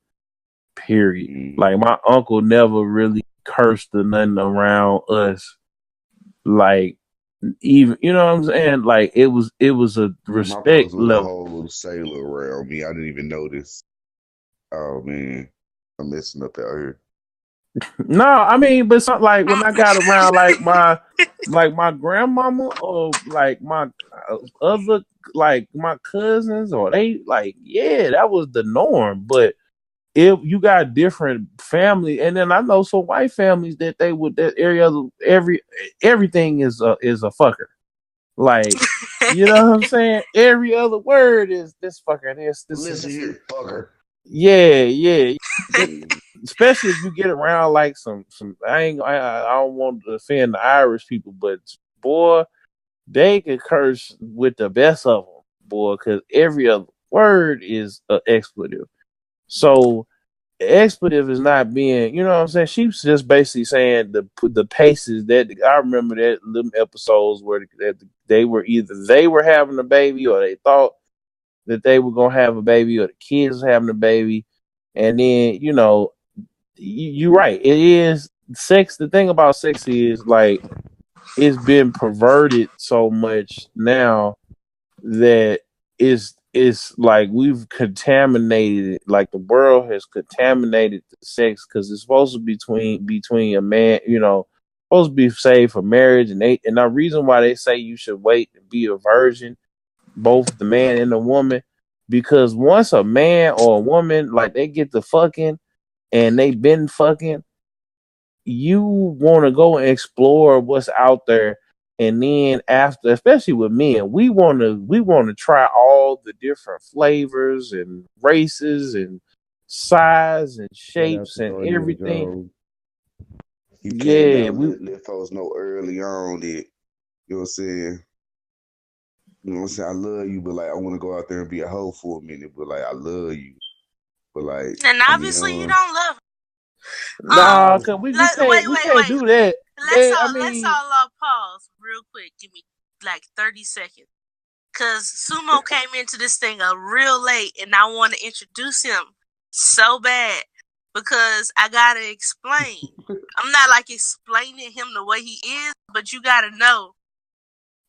S4: Period. Like my uncle never really cursed or nothing around us. Like, even, you know what I'm saying? Like it was a respect
S5: was
S4: level.
S5: A whole little sailor around me. I didn't even notice. Oh man, I'm messing up out here.
S4: No, I mean, but something like when I got around like my grandmama or like my other, like my cousins, or they, like, yeah, that was the norm. But if you got different family, and then I know some white families that they would, that everything is a fucker. Like, you know what I'm saying? Every other word is this fucker. This
S5: Listen here, fucker.
S4: Yeah. Especially if you get around like some I don't want to offend the Irish people, but boy, they can curse with the best of them, boy, because every other word is an expletive. So expletive is not being, you know what I'm saying? She's just basically saying the paces that I remember that them episodes where they were either they were having a baby, or they thought that they were gonna have a baby, or the kids were having a baby, and then you're right. It is sex. The thing about sex is, like, it's been perverted so much now that it's like we've contaminated it. Like the world has contaminated the sex, because it's supposed to be between a man, supposed to be saved for marriage, and the reason why they say you should wait and be a virgin, both the man and the woman, because once a man or a woman, like, they get to fucking and they've been fucking, you want to go and explore what's out there. And then after, especially with men, we want to try all the different flavors and races and size and shapes and everything.
S5: Yeah, let folks know early on that, you know what I'm saying, You know what I'm saying? I love you, but like I want to go out there and be a hoe for a minute. But like I love you, but like
S2: And
S5: I'm
S2: obviously you
S5: young.
S2: don't love him.
S4: Nah, cause we
S2: Wait,
S4: can't
S2: wait, wait.
S4: do that. I
S2: Let's
S4: mean,
S2: all pause real quick. Give me like 30 seconds. Cause Sumo came into this thing real late, and I want to introduce him so bad because I gotta explain. I'm not like explaining him the way he is, but you gotta know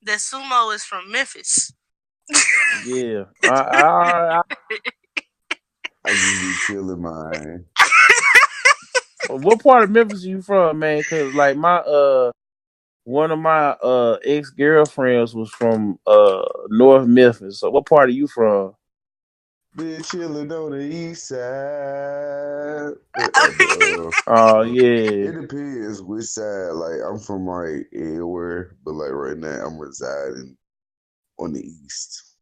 S2: that Sumo is from Memphis.
S4: yeah.
S5: I just be chilling, man.
S4: What part of Memphis you from, man? Cause like my one of my ex girlfriends was from North Memphis. So what part are you from?
S5: Been chilling on the east side.
S4: Oh yeah.
S5: It depends which side. Like I'm from like everywhere, but like right now I'm residing on the east.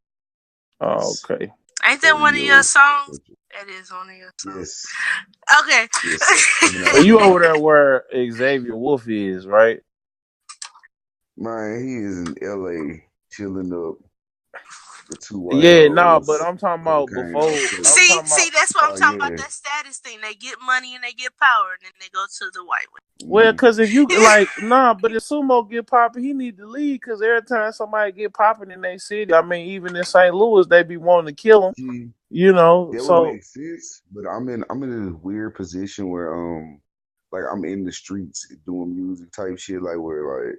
S4: Oh,
S5: It's
S4: okay.
S2: Ain't that one of your songs? That is one of your songs.
S5: Yes.
S2: Okay.
S5: Yes.
S4: So you over there where Xavier Wolf is, right?
S5: Man, he is in LA chilling up with two white
S4: Yeah, no, but
S5: hoes,
S4: I'm talking about
S5: cocaine
S4: before.
S5: on
S4: I'm
S5: tape.
S4: talking about.
S2: See, that's what I'm
S5: Oh
S2: talking about.
S5: yeah.
S2: That status thing. They get money and they get power, and then they go to the white one.
S4: Well, because if you like, nah, but if Sumo get popping, he need to leave. Because every time somebody get popping in their city, I mean, even in St. Louis, they be wanting to kill him.
S5: See,
S4: You know,
S5: that would
S4: so
S5: make sense, but I'm in this weird position where like I'm in the streets doing music type shit, like where like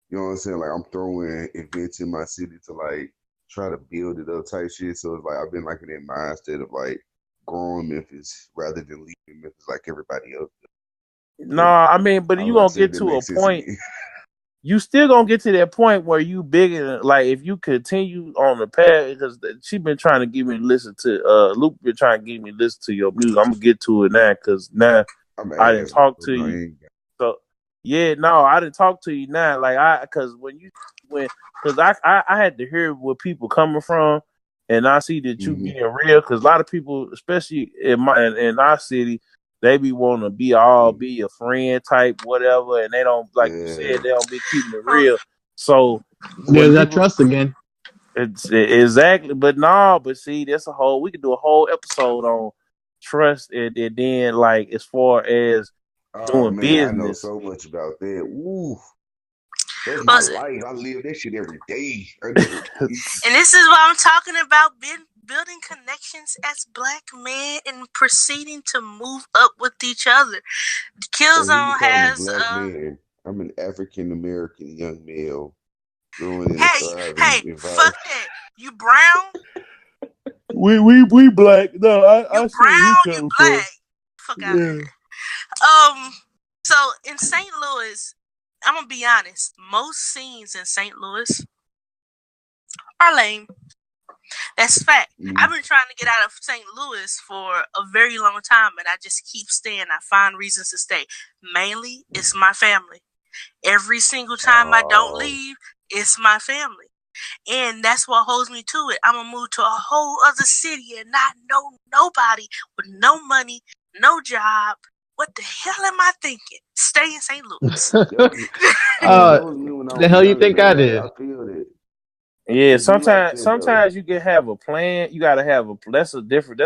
S5: you know what I'm saying, like I'm throwing events in my city to like try to build it up type shit. So it's like I've been like in that mindset of like growing Memphis rather than leaving Memphis like everybody else. But
S4: nah, I mean, but
S5: I
S4: you
S5: was about
S4: gonna
S5: to say if
S4: get
S5: that
S4: to a
S5: makes sense to
S4: point.
S5: me.
S4: You still gonna get to that point where you bigger. Like if you continue on the path, because she been trying to get me to listen to. Luke been trying to get me to listen to your music. I'm gonna get to it now because now
S5: I'm
S4: I didn't
S5: ass,
S4: talk
S5: bro.
S4: to
S5: No, I
S4: you.
S5: ain't got
S4: So yeah, no, I didn't talk to you now. Like because because I had to hear where people coming from, and I see that you
S5: mm-hmm.
S4: being real. Because a lot of people, especially in our city, they be wanting to be a friend type whatever, and they don't like you said
S5: Yeah.
S4: they don't be keeping it real. So when
S3: There's that
S4: people,
S3: trust again.
S4: it's exactly, but no, but see, that's a whole. We could do a whole episode on trust, and then like as far as
S5: Oh
S4: doing
S5: man, I know
S4: business.
S5: so much about that. Ooh, that's my
S2: Well,
S5: life. I live that shit every day. I know.
S2: and this is what I'm talking about: building connections as black men and proceeding to move up with each other.
S5: And who you
S2: Killzone
S5: calling a
S2: has
S5: black man? I'm an African American young male growing in a
S2: hey,
S5: thriving
S2: fuck
S5: environment.
S2: that. You brown,
S4: We black. No,
S2: you
S4: I see where he
S2: brown, you
S4: coming from.
S2: black. Fuck out of
S4: Yeah.
S2: here. So in St. Louis, I'm gonna be honest. Most scenes in St. Louis are lame. That's fact. I've been trying to get out of St. Louis for a very long time, and I just keep staying. I find reasons to stay. Mainly, it's my family. Every single time I don't
S5: Oh,
S2: leave, it's my family. And that's what holds me to it. I'm gonna move to a whole other city and not know nobody with no money, no job. What the hell am I thinking? Stay in St. Louis.
S5: that was me when I
S3: The
S5: was
S3: hell you
S5: younger,
S3: think I
S5: man.
S3: did?
S5: I feel that.
S4: Yeah,
S5: It be like that though.
S4: sometimes you can have a plan. You gotta have a that's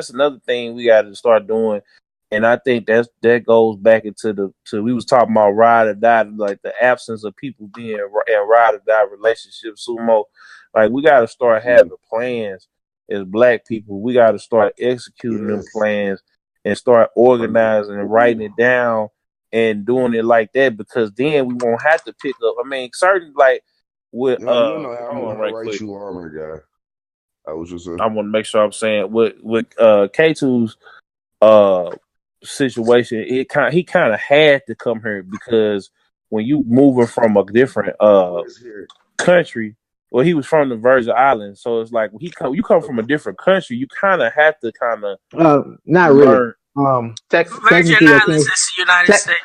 S4: another thing we gotta start doing. And I think that goes back into we was talking about ride or die, like the absence of people being in ride or die relationships, Sumo. Like we gotta start
S5: Mm,
S4: having plans as black people. We gotta start executing them
S5: yes.
S4: plans and start organizing and writing
S5: Ooh.
S4: it down and doing it like that, because then we won't have to pick up. I mean, certain like with
S5: You know how
S4: hold on
S5: how
S4: right
S5: right
S4: quick.
S5: you are, my guy. I was just
S4: I want to make sure I'm saying with K2's uh situation, he kind of had to come here because when you moving from a different
S5: where's here.
S4: country, well, he was from the Virgin Islands, so it's like when you come from a
S5: Okay.
S4: different country, you kind of have to kind of
S3: Not really.
S4: learn.
S2: Virgin
S3: Technically, I
S2: Islands
S3: came.
S2: is the United
S3: Te-
S2: States.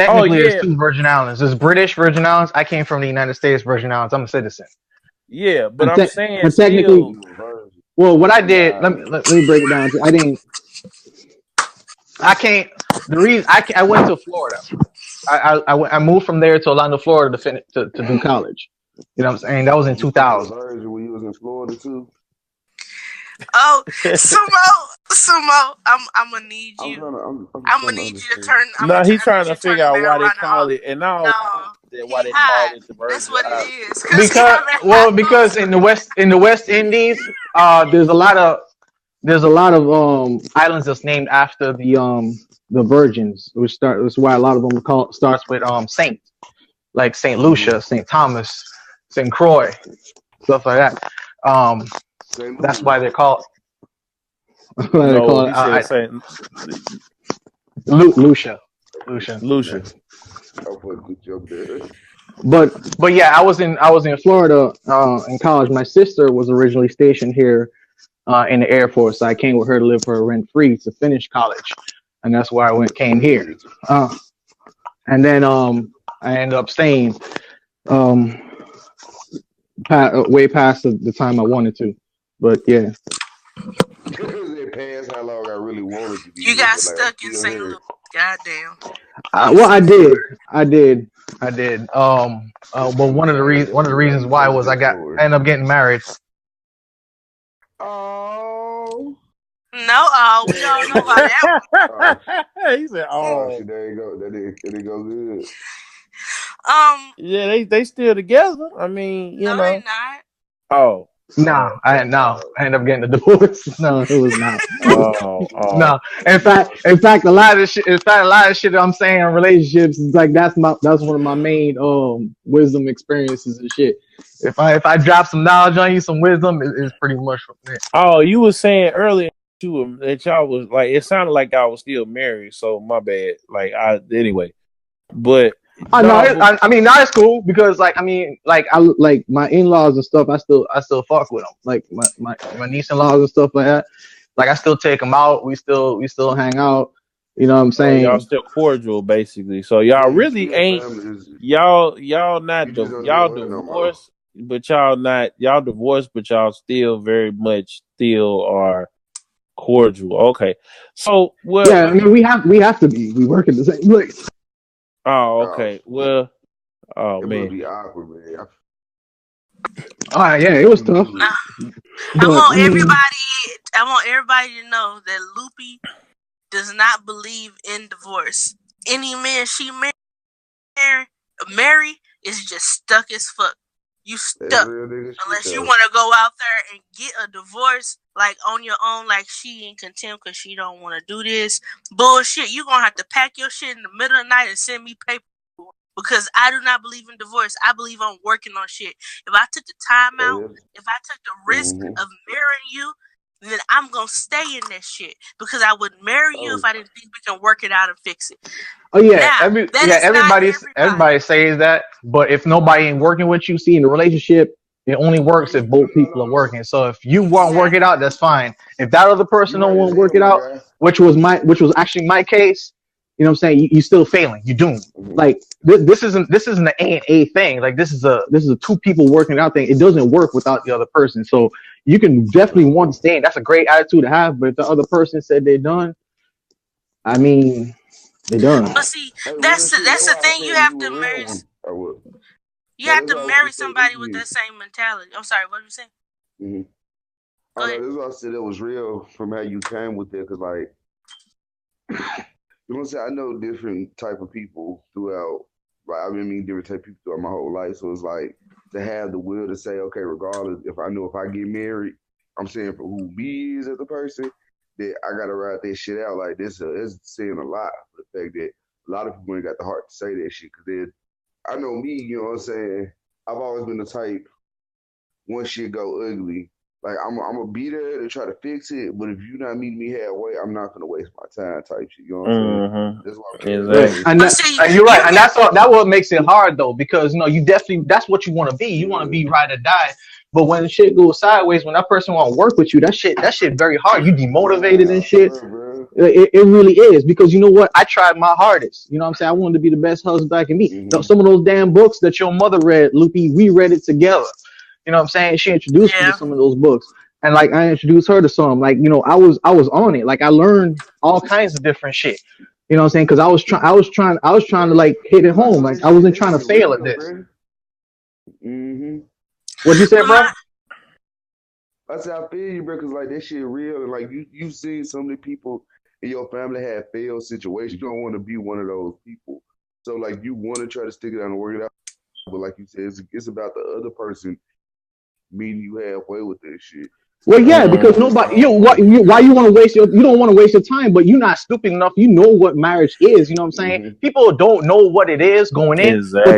S4: Oh
S3: technically, there's
S4: yeah,
S3: two Virgin Islands. There's British Virgin Islands. I came from the United States Virgin Islands. I'm a citizen.
S4: yeah, but
S3: But,
S4: I'm saying
S3: technically,
S4: still,
S5: You a virgin.
S3: well, what I
S5: You
S3: did.
S5: lied.
S3: Let me break it down. I didn't. I can't. The reason I went to Florida. I moved from there to Orlando, Florida to do college. You know what I'm saying? That was in 2000.
S5: When you was in Florida too.
S2: Oh, Sumo, I'm gonna need you. I'm gonna need you to turn.
S4: No, he's trying to
S2: turn
S4: figure
S2: the
S4: out why they
S2: marijuana
S4: call
S2: off.
S4: it, and now
S2: No,
S4: why
S2: he
S4: they call
S2: high.
S4: it the virgin.
S2: That's what it is.
S3: Because in the West Indies, there's a lot of islands that's named after the virgins, that's why a lot of them starts with saint, like Saint Lucia, Saint Thomas, Saint Croix, stuff like that. That's why they're called.
S4: No, he said Saint
S3: Lucia. But yeah, I was in Florida in college. My sister was originally stationed here in the Air Force. So I came with her to live for rent free to finish college, and that's why I came here. And then I ended up staying way past the time I wanted to. But yeah.
S5: It passed how long I really wanted to be.
S2: You got stuck in St. Louis. Goddamn.
S3: Well, I did. But one of the reasons why was I ended up getting married.
S5: Oh.
S2: No, we all know about that
S4: one. He said, "Oh,
S5: there you go. That didn't go good."
S4: Yeah, they still together. I mean, you know.
S2: They're not.
S4: Oh.
S3: I ended up getting a divorce. No, it was not.
S4: Oh.
S3: No. In fact, a lot of shit that I'm saying in relationships is like that's one of my main wisdom experiences and shit. If I drop some knowledge on you, some wisdom, it's pretty much from there.
S4: Oh, you were saying earlier too that y'all was like, it sounded like I was still married, so my bad. Anyway, but.
S3: I mean, no, it's cool because I like my in-laws and stuff. I still fuck with them. Like my niece-in-laws and stuff like that. Like I still take them out. We still hang out. You know what I'm saying?
S4: Y'all still cordial, basically. So y'all really ain't y'all divorced, but y'all divorced, but y'all still very much still are cordial. Okay, so
S3: yeah, I mean we have to be. We work at the same place.
S4: Oh, okay. Well,
S5: it
S4: man,
S5: would be awkward, man.
S3: Yeah, it was tough.
S2: I want everybody to know that LoOpy does not believe in divorce. Any man she marry is just stuck as fuck. You stuck unless you want to go out there and get a divorce like on your own, like she in contempt because she don't want to do this bullshit. You gonna have to pack your shit in the middle of the night and send me paper because I do not believe in divorce. I believe on working on shit. If I took the time out, if I took the risk of marrying you, then I'm gonna stay in that shit because I would marry you if I didn't think we can work it out and fix it.
S3: Oh yeah, everybody says that, but if nobody ain't working with you, see, in the relationship, it only works if both people are working. So if you want to work it out, that's fine. If that other person don't want to work it out, which was actually my case, you know what I'm saying? You still failing. You doomed. Like this isn't an A and A thing. Like this is a two people working out thing. It doesn't work without the other person. So you can definitely want to stay in. That's a great attitude to have. But if the other person said they're done, I mean, they're done.
S2: But see, that's the thing. You have to marry. You have to marry somebody with that same mentality. I'm sorry, what did you say?
S5: Mm-hmm. This is why I said it was real from how you came with it, because like, you know what I'm saying? I know different type of people throughout. Like I've been meeting different type of people throughout my whole life, so it's like to have the will to say, okay, regardless, if I get married, I'm saying for who me is as a person, that I gotta ride that shit out. Like this is saying a lot for the fact that a lot of people ain't got the heart to say that shit, because then I know me, you know what I'm saying? I've always been the type, once shit go ugly, like I'm gonna be there to try to fix it, but if you're not meeting me halfway, I'm not gonna waste my time type shit. You know what I'm saying? That's what I'm
S3: exactly. And you're right, and that's what makes it hard though, because you definitely, that's what you want to be. You want to be ride or die. But when shit goes sideways, when that person want to work with you, that shit very hard. You demotivated and shit. It really is, because you know what? I tried my hardest. You know what I'm saying? I wanted to be the best husband I can be. Some of those damn books that your mother read, LoOpy, we read it together. You know what I'm saying? She introduced me to some of those books, and like I introduced her to some. Like I was on it. Like I learned all kinds of different shit. You know what I'm saying? Because I was trying to like hit it home. Like I wasn't trying to fail at this. What'd you say, bro?
S2: My,
S5: I said I feel you, bro, because like that shit real, and like you seen so many people in your family have failed situations. You don't want to be one of those people. So like you want to try to stick it out and work it out, but like you said, it's about the other person meeting you halfway with that shit.
S3: Well,
S5: Like
S3: yeah,
S5: you
S3: because
S5: want to
S3: nobody,
S5: start
S3: why,
S5: first.
S3: why you want to waste you don't want to waste your time, but you're not stupid enough. You know what marriage is. You know what I'm saying?
S5: Hmm.
S3: People don't know what it is going in,
S4: Exactly.
S3: but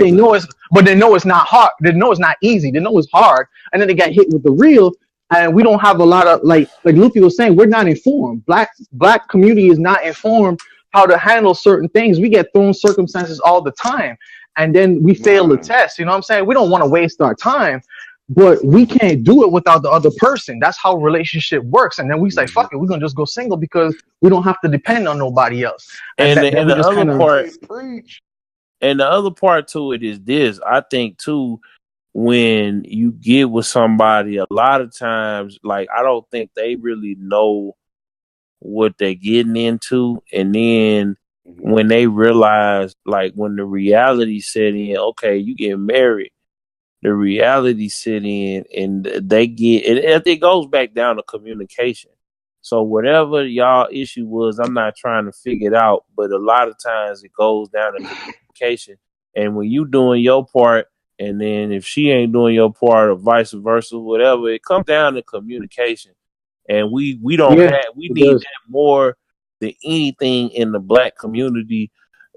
S3: they know it's not hard. They know it's not easy. They know it's hard, and then they get hit with the real. And we don't have a lot of like Luffy was saying, we're not informed. Black community is not informed how to handle certain things. We get thrown circumstances all the time, and then we fail the
S5: Right.
S3: test. You know what I'm saying? We don't want to waste our time, but we can't do it without the other person. That's how relationship works. And then we say,
S5: Hmm.
S3: fuck it, we're gonna just go single because we don't have to depend on nobody else. And
S4: And
S3: then
S4: and
S3: we
S4: the
S3: just
S4: other
S3: kind of
S4: part
S5: Hey, preach.
S4: and the other part to it is this. I think too, when you get with somebody, a lot of times, like I don't think they really know what they're getting into, and then
S5: Hmm.
S4: when they realize, like when the reality set in, okay, you get married, the reality set in, and they get it goes back down to communication. So whatever y'all issue was, I'm not trying to figure it out, but a lot of times it goes down to communication. And when you doing your part, and then if she ain't doing your part, or vice versa, whatever, it comes down to communication. And we don't
S3: yeah,
S4: have we
S3: it
S4: need
S3: does.
S4: that more than anything in the black community,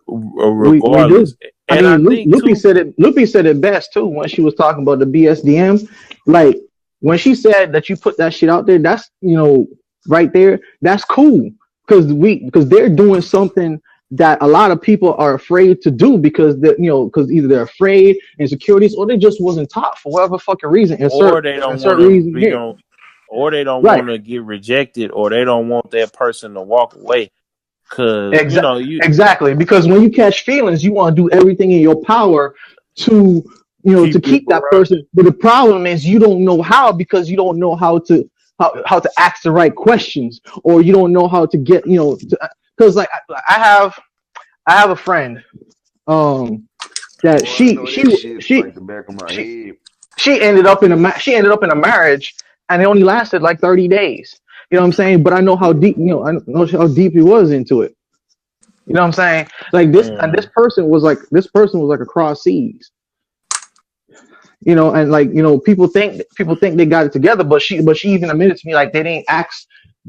S3: We
S4: regardless.
S3: do. I
S4: And I
S3: mean,
S4: think
S3: Loopy
S4: too,
S3: said it. Loopy said it best too when she was talking about the BSDM. Like when she said that you put that shit out there, that's right there. That's cool because they're doing something that a lot of people are afraid to do because because either they're afraid, insecurities, or they just wasn't taught for whatever fucking reason.
S4: or they
S3: And
S4: don't want
S3: certain
S4: to
S3: reason
S4: be
S3: here.
S4: on, or they don't
S3: Right.
S4: want to get rejected, or they don't want that person to walk away. Cause you
S3: Exactly. Because when you catch feelings, you want to do everything in your power to, to
S4: keep them
S3: keep that
S4: around.
S3: person. But the problem is you don't know how because you don't know how to ask the right questions, or you don't know how to get, because like I have a friend, um, that
S5: Boy, I know that shit like the back of my
S3: she
S5: head.
S3: she ended up in a marriage, and it only lasted like 30 days. You know what I'm saying? But I know how deep, I know how deep he was into it. You know what I'm saying? Like this, and
S4: Mm-hmm.
S3: this person was like across seas. And like people think they got it together, but she even admitted to me like they didn't ask,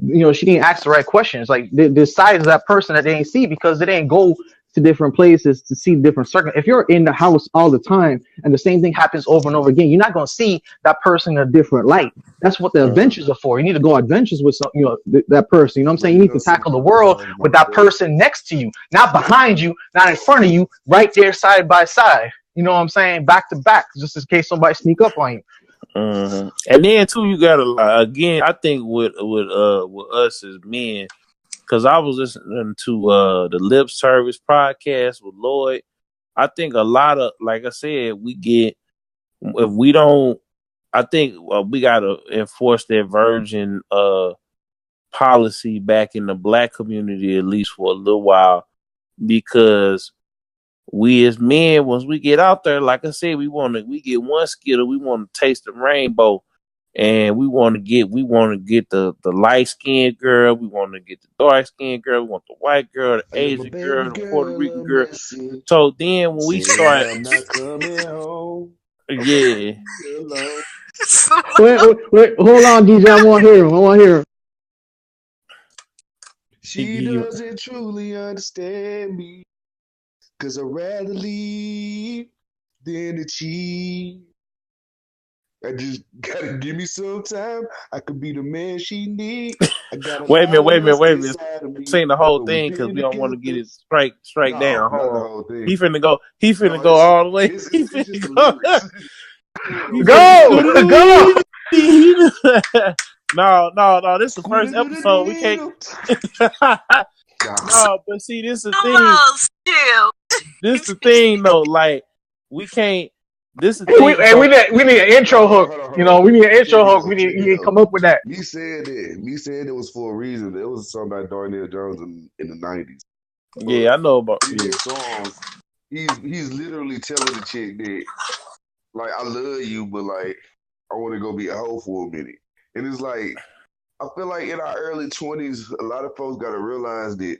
S3: she didn't ask the right questions. Like there's sides of that person that they didn't see because they didn't go to different places to see different circles. If you're in the house all the time and the same thing happens over and over again, you're not gonna see that person in a different light. That's what the
S4: Mm-hmm.
S3: adventures are for. You need to go adventures with some, that person. You know what I'm
S5: Bro,
S3: saying? You
S5: you
S3: need
S5: know
S3: to tackle the
S5: somebody
S3: world
S5: was
S3: with
S5: my
S3: that
S5: brother.
S3: person next to you, not behind you, not in front of you, right there side by side. You know what I'm saying? Back to back, just in case somebody sneak up on you.
S4: Mm-hmm. And then too, you gotta again. I think with us as men, because I was listening to the Lip Service podcast with Lloyd. I think a lot of, like I said, we get, if we don't. I think we gotta enforce that virgin policy back in the black community at least for a little while, because we as men, once we get out there, like I said, we get one skittle, we want to taste the rainbow, and we want to get the light skinned girl, we want to get the dark skinned girl, we want the white girl, the
S5: I left my
S4: Asian
S5: baby
S4: girl, the Puerto
S5: girl
S4: Rican
S5: a
S4: girl.
S5: message
S4: So then when we
S5: saying
S4: start,
S5: I'm not coming home. I'm gonna
S4: yeah,
S5: be alone.
S3: Wait, hold on, DJ. I want to hear him. I want to hear him.
S4: he,
S5: She
S4: he,
S5: doesn't truly understand me, 'cause I'd rather leave than to cheat. I just gotta give me some time. I could be the man she need. I got a
S4: wait a minute,
S5: lot of
S4: wait a minute,
S5: lust
S4: wait a minute.
S5: inside of me,
S4: Saying the whole
S5: but we've
S4: thing because
S5: been
S4: we don't want
S5: together.
S4: to get it strike
S5: No,
S4: down. Hold
S5: not the
S4: on.
S5: whole thing.
S4: He finna
S5: No,
S4: go
S5: it's
S4: all the way.
S5: it's
S4: He
S5: it's, it's just
S4: finna
S5: the
S4: go.
S5: lyrics.
S4: He finna
S3: Go, go.
S4: go. No. This is the first episode. We can't.
S5: Nah.
S4: No, but see, this is the
S2: come
S4: thing.
S2: on, still.
S4: This is the thing, though. Like we can't. This is the
S3: Hey, we,
S4: thing.
S3: hey, we
S4: So
S3: need we need an intro hook.
S5: Hold on.
S3: We need an
S5: Check
S3: intro
S5: it
S3: hook.
S5: out.
S3: You
S5: Check it
S3: need to
S5: out.
S3: come up with that.
S5: Me said it was for a reason. It was something by Darnell Jones in the 90s. But
S4: yeah, I know about
S5: in
S4: yeah.
S5: this song, he's literally telling the chick that like I love you, but like I want to go be a hoe for a minute. And it's like, I feel like in our early 20s, a lot of folks got to realize that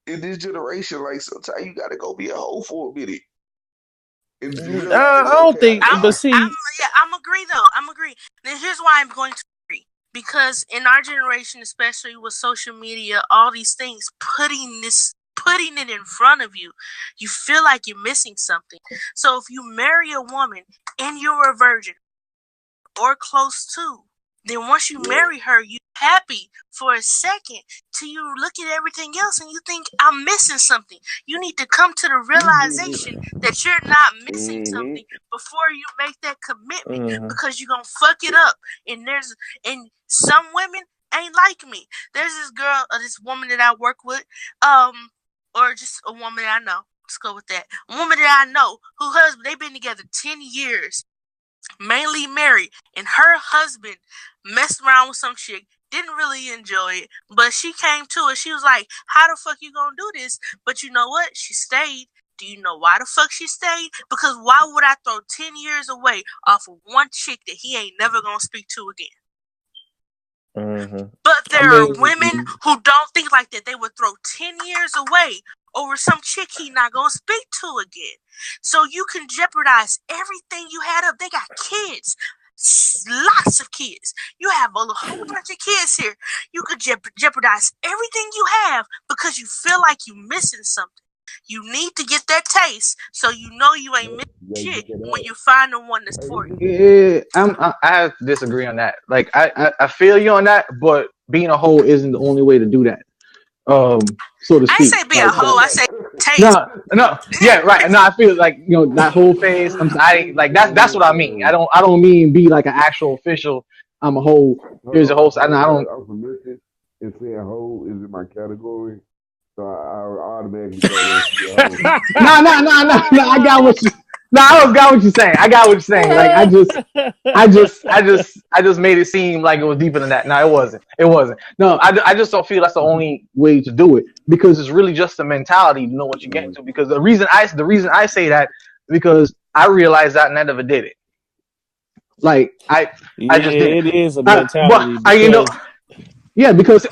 S5: in this generation, like sometimes you got to go be a hoe for a minute. And realize,
S4: I don't think, but see,
S2: I'm agree though. I'm agree. Now, here's why I'm going to agree. Because in our generation, especially with social media, all these things, putting it in front of you, you feel like you're missing something. So if you marry a woman and you're a virgin or close to, then once you marry her, you're happy for a second till you look at everything else and you think, I'm missing something. You need to come to the realization that you're not missing something before you make that commitment, because you're going to fuck it up. And some women ain't like me. There's this girl, this woman that I work with, or just a woman that I know. Let's go with that. A woman that I know, who husband, they've been together 10 years. Mainly married, and her husband messed around with some chick, didn't really enjoy it, but she came to it. She was like, how the fuck you gonna do this? But you know what? She stayed. Do you know why the fuck she stayed? Because why would I throw 10 years away off of one chick that he ain't never gonna speak to again? But there are women who don't think like that. They would throw 10 years away over some chick he not gonna speak to again. So you can jeopardize everything you had up. They got kids, lots of kids. You have a whole bunch of kids here. You could jeopardize everything you have because you feel like you're missing something. You need to get that taste so you know you ain't missing shit when you find the one that's for you.
S3: Yeah, I have to disagree on that. Like, I feel you on that, but being a hoe isn't the only way to do that. So to speak.
S2: I ain't say be a hoe. I say taste.
S3: No, yeah, right. No, I feel like, you know, that whole phase. That's what I mean. I don't mean be like an actual official. I'm a hoe. Here's a hoe. I don't.
S5: I'm from Memphis, and saying hoe is in my category, so I automatically throw that.
S3: No. I got what you. No, I got what you're saying. I got what you're saying. Like, I just made it seem like it was deeper than that. No, it wasn't. It wasn't. No, I just don't feel that's the only way to do it, because it's really just a mentality to know what you're getting to. Because the reason I say that, because I realized that and I never did it. Like, I just did.
S4: It is a mentality.
S3: Because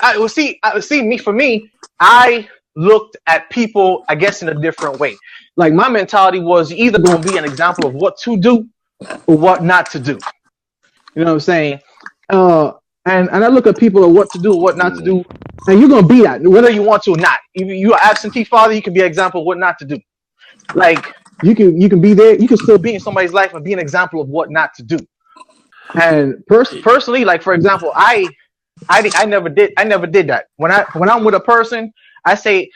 S3: for me, I looked at people, I guess, in a different way. Like, my mentality was either going to be an example of what to do or what not to do. You know what I'm saying? And I look at people of what to do or what not to do, and you're going to be that, whether you want to or not. If you're an absentee father, you can be an example of what not to do. Like, you can be there, you can still be in somebody's life and be an example of what not to do. And personally, like, for example, I never did that. When I'm with a person, I say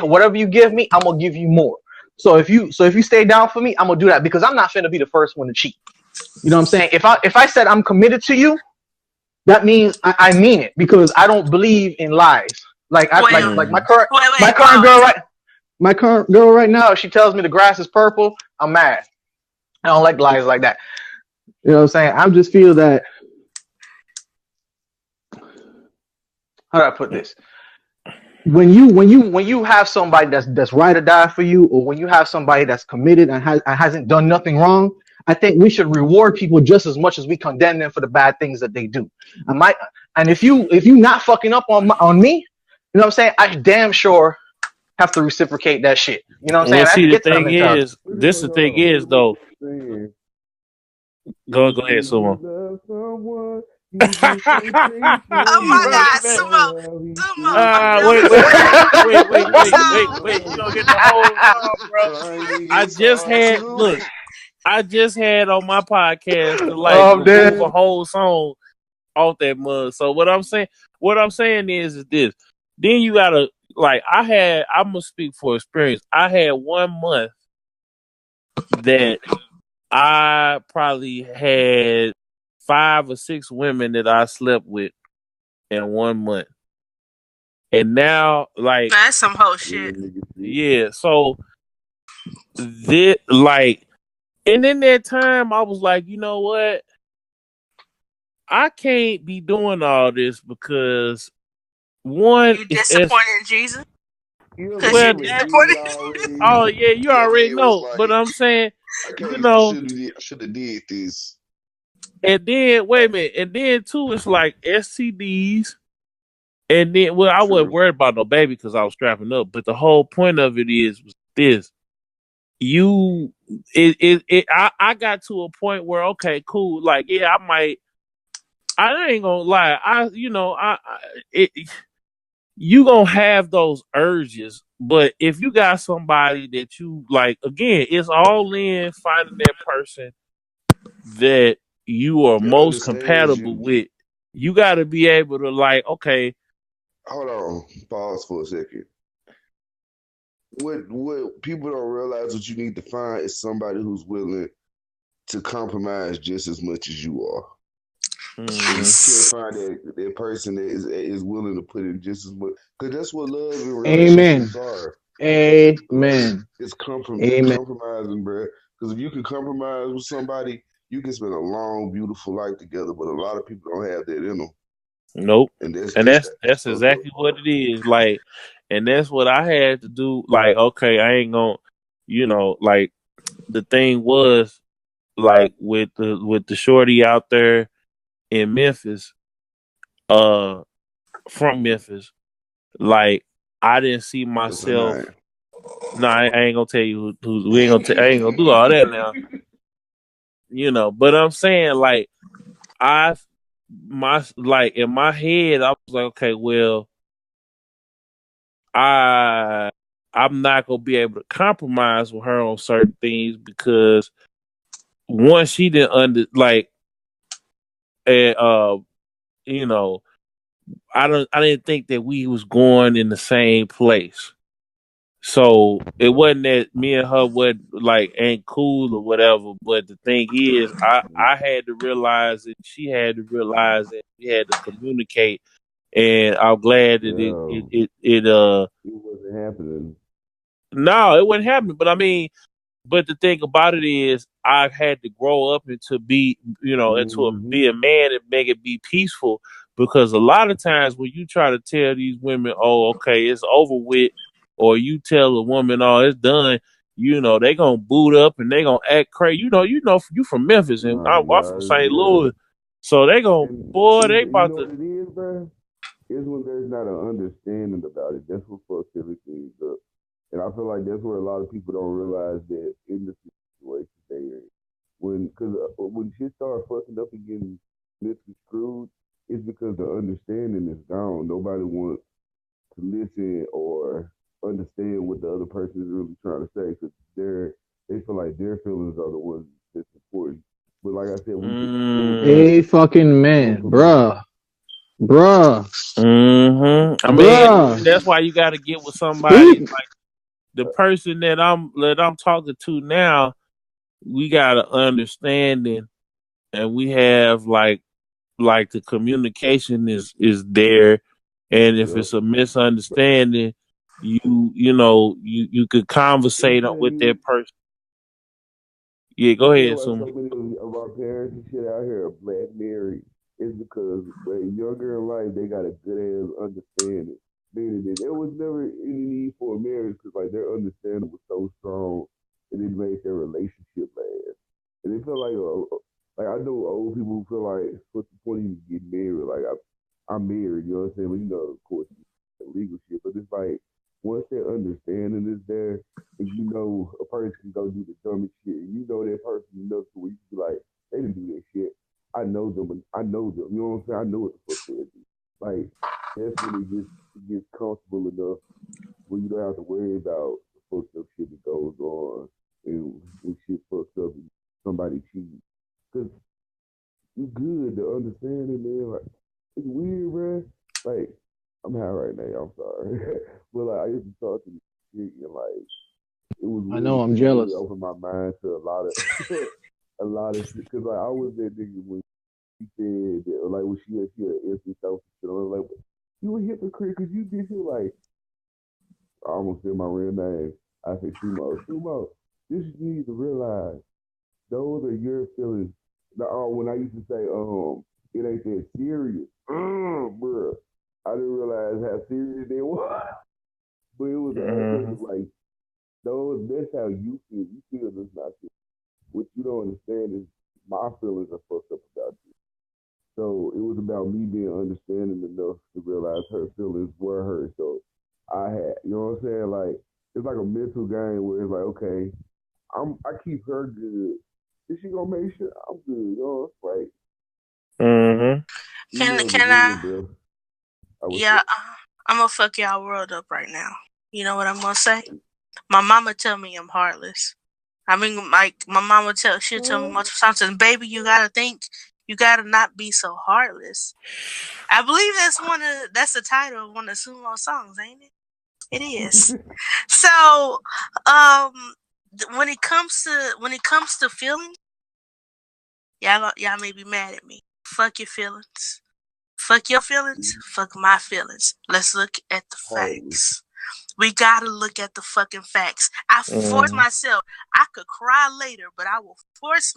S3: whatever you give me, I'm gonna give you more. So if you stay down for me, I'm gonna do that, because I'm not finna be the first one to cheat. You know what I'm saying? If I said I'm committed to you, that means I mean it, because I don't believe in lies. Like, my current girl right now, if she tells me the grass is purple, I'm mad. I don't like lies like that. You know what I'm saying? I just feel that. How do I put this? When you have somebody that's ride or die for you, or when you have somebody that's committed and hasn't done nothing wrong, I think we should reward people just as much as we condemn them for the bad things that they do. And if you not fucking up on me, you know what I'm saying, I damn sure have to reciprocate that shit. You know what I'm saying?
S4: The thing is though. Go ahead, Sumo.
S2: Oh my God, Sumo.
S4: Wait. You don't get the whole song, bro. I just had on my podcast to remove a whole song off that mug. So what I'm saying is this. Then you gotta, I'm gonna speak for experience. I had 1 month that I probably had 5 or 6 women that I slept with in 1 month. And now,
S2: that's some whole shit.
S4: Yeah, so and in that time I was like, you know what? I can't be doing all this, because one,
S2: you disappointed in Jesus?
S4: Well, oh yeah, you already know. But I'm saying,
S5: I should have did this.
S4: And then wait a minute, and then too, it's like STDs, and then I wasn't
S5: True.
S4: worried about no baby because I was strapping up. But the whole point of it was this: I got to a point where okay, cool, like yeah, I might. I ain't gonna lie. It, you gonna have those urges, but if you got somebody that you like, again, it's all in finding that person that you are
S5: That
S4: most
S5: understands
S4: compatible
S5: you.
S4: with. You got to be able to like, okay,
S5: Hold on, pause for a second. What people don't realize, what you need to find is somebody who's willing to compromise just as much as you are. And you can't find that person that is willing to put in just as much, because that's what love and
S3: Amen.
S5: relationships are.
S3: Amen.
S5: It's
S3: Amen.
S5: compromising, bro. Because if you can compromise with somebody, you can spend a long, beautiful life together. But a lot of people don't have that in them,
S4: nope.
S5: and
S4: And
S5: that's
S4: that's
S5: the fucked up
S4: exactly what
S5: part.
S4: it is. Like, and that's what I had to do. Like, okay, I ain't gonna, like the thing was like with the shorty out there in Memphis, uh, from Memphis, like I didn't see
S5: What's her name?
S4: myself. No, I ain't gonna tell you who we ain't gonna. I ain't gonna do all that now. But I'm saying like I my like in my head I was like, okay, well, I I'm not gonna be able to compromise with her on certain things because one, she didn't and you know, I didn't think that we was going in the same place. So it wasn't that me and her would like ain't cool or whatever, but the thing is, I had to realize it, she had to realize that we had to communicate, and I'm glad that
S5: Yeah, it wasn't happening.
S4: no, it wasn't happening. But I mean, but the thing about it is, I've had to grow up into be,
S5: Hmm.
S4: be a man and make it be peaceful. Because a lot of times when you try to tell these women, "Oh, okay, it's over with," or you tell a woman, "Oh, it's done," they gonna boot up and they gonna act crazy. You from Memphis and
S5: Nah,
S4: I'm from
S5: nah,
S4: St.
S5: yeah.
S4: Louis, so they gonna boy, they
S5: You
S4: about
S5: know
S4: to.
S5: what it is, bro? It's when there's not an understanding about it. That's what fucks everything up. And I feel like that's where a lot of people don't realize that in the situation they are in. When shit start fucking up and getting misconstrued, it's because the understanding is gone. Nobody wants to listen or understand what the other person is really trying to say, because they feel like their feelings are the ones that's important. But like I said, we can still
S3: A fucking
S5: come
S3: man,
S5: from a
S3: bruh, bruh,
S4: I mean,
S3: bruh.
S4: that's why you got to get with somebody
S3: Speak.
S4: like the person that I'm talking to now. We got an understanding, and we have like the communication is there, and if
S5: yep.
S4: it's a misunderstanding, you could
S5: Let me
S4: conversate
S5: tell
S4: with that
S5: you,
S4: person. Yeah,
S5: let
S4: go
S5: me tell you
S4: ahead,
S5: why so
S4: Sumo.
S5: many of our parents and shit out here are black married. Is because when younger in life, they got a good ass understanding. Meaning that there was never any need for a marriage because like their understanding was so strong and it made their relationship last. And it felt like I know old people who feel like what's the point of even getting married? Like I'm married, you know what I'm saying? But of course, legal shit. But it's like once that understanding is there, and a person can go do the dumbest shit, and that person enough to where you can be like, they didn't do that shit. I know them, and I know them. You know what I'm saying? I know what the fuck they do. Like that's when it gets comfortable enough where you don't have to worry about the fucked up shit that goes on, and when shit fucks up and somebody cheats. Cause you good to understand it, man. Like it's weird, bro. Like I'm high right now. I'm sorry, but like I used to talk to this shit and like
S3: I know. I'm
S5: it really
S3: jealous.
S5: opened my mind to a lot of a lot of shit. Cause like I was that nigga when she said that, like when she had empty stuff shit. I was like, you a hypocrite because you did shit like I almost said my real name. I said Sumo. This you need to realize. Those are your feelings. When I used to say, it ain't that serious, bruh. I didn't realize how serious it was. But it was an aspect
S4: Mhm.
S5: of like, that's how you feel. You feel this not serious. What you don't understand is my feelings are fucked up about you. So it was about me being understanding enough to realize her feelings were hurt. So I had, you know what I'm saying? Like, it's like a mental game where it's like, okay, I keep her good. Is she gonna make sure I'm good? You know, it's like,
S2: Can I?
S5: bro.
S2: Yeah, I'm gonna fuck y'all world up right now. You know what I'm gonna say? My mama tell me I'm heartless. I mean, like my mama she'll tell me multiple times, baby, you gotta not be so heartless. I believe that's the title of one of the Sumo songs, ain't it? It is. So, when it comes to feelings, y'all may be mad at me. Fuck your feelings. Fuck your feelings. Fuck my feelings. Let's look at the facts. We gotta look at the fucking facts. I force myself. I could cry later, but I will force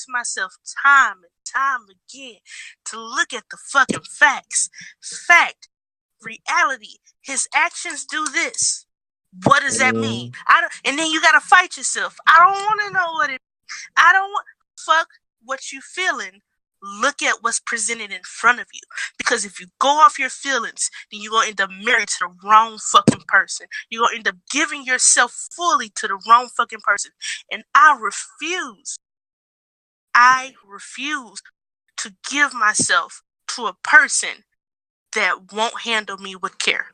S2: myself time and time again to look at the fucking facts. Fact, reality. His actions do this. What does that mean? And then you gotta fight yourself. I don't want to know what it. I don't want. Fuck what you feeling. Look at what's presented in front of you. Because if you go off your feelings, then you're going to end up married to the wrong fucking person. You're going to end up giving yourself fully to the wrong fucking person. And I refuse to give myself to a person that won't handle me with care.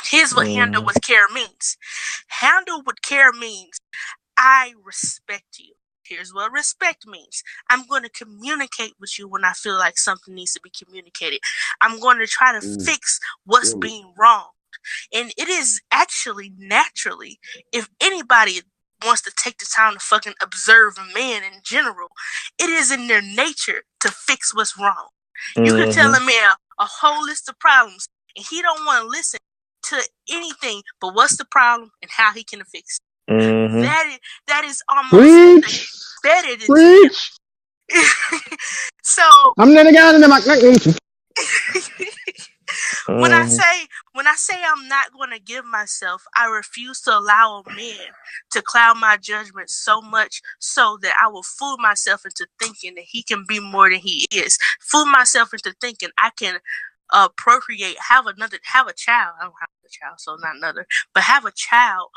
S2: Here's what handle with care means. Handle with care means I respect you. Here's what respect means. I'm going to communicate with you when I feel like something needs to be communicated. I'm going to try to fix what's being wrong. And it is actually naturally, if anybody wants to take the time to fucking observe a man in general, it is in their nature to fix what's wrong. You can tell a man a whole list of problems, and he don't want to listen to anything but what's the problem and how he can fix it. That is almost better than So
S3: I'm not a guy in the
S2: when I say I'm not going to give myself, I refuse to allow a man to cloud my judgment so much so that I will fool myself into thinking that he can be more than he is. Fool myself into thinking I can procreate, have a child. I don't have a child, so not another, but have a child,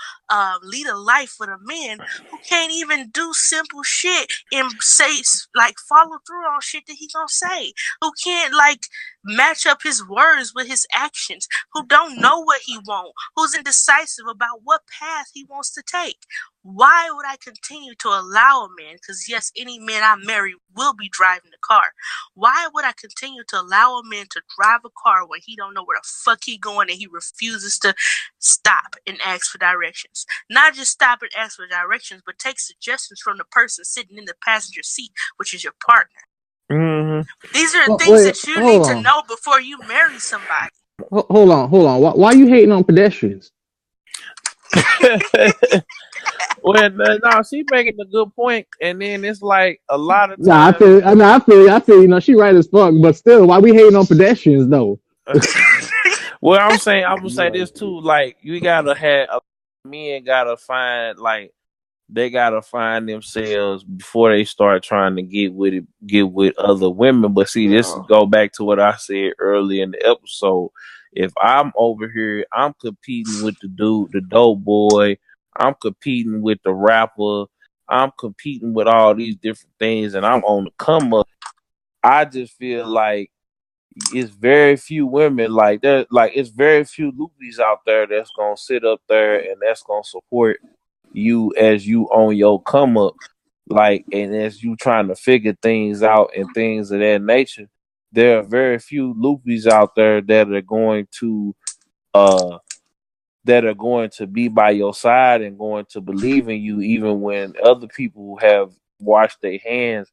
S2: lead a life with a man who can't even do simple shit and say, like, follow through on shit that he gonna say, who can't, like, match up his words with his actions, who don't know what he wants, who's indecisive about what path he wants to take. Why would I continue to allow a man, because yes, any man I marry will be driving the car. Why would I continue to allow a man to drive a car when he don't know where the fuck he going and he refuses to stop and ask for directions? Not just stop and ask for directions, but take suggestions from the person sitting in the passenger seat, which is your partner. These are things that you need to know before you marry somebody.
S3: Hold on. Why are you hating on pedestrians?
S4: Well, no, she's making a good point, and then it's like a lot of times.
S3: I feel. You know, she right as fuck, but still, why we hating on pedestrians though?
S4: Well, I'm gonna say this too. Like, you gotta have men gotta find themselves before they start trying to get with other women. But see, this go back to what I said earlier in the episode. If I'm over here, I'm competing with the dude, the dope boy. I'm competing with the rapper. I'm competing with all these different things, and I'm on the come up. I just feel like it's very few women it's very few loopies out there that's gonna sit up there and that's gonna support you as you on your come up, like, and as you trying to figure things out and things of that nature. There are very few loopies out there that are going to be by your side and going to believe in you, even when other people have washed their hands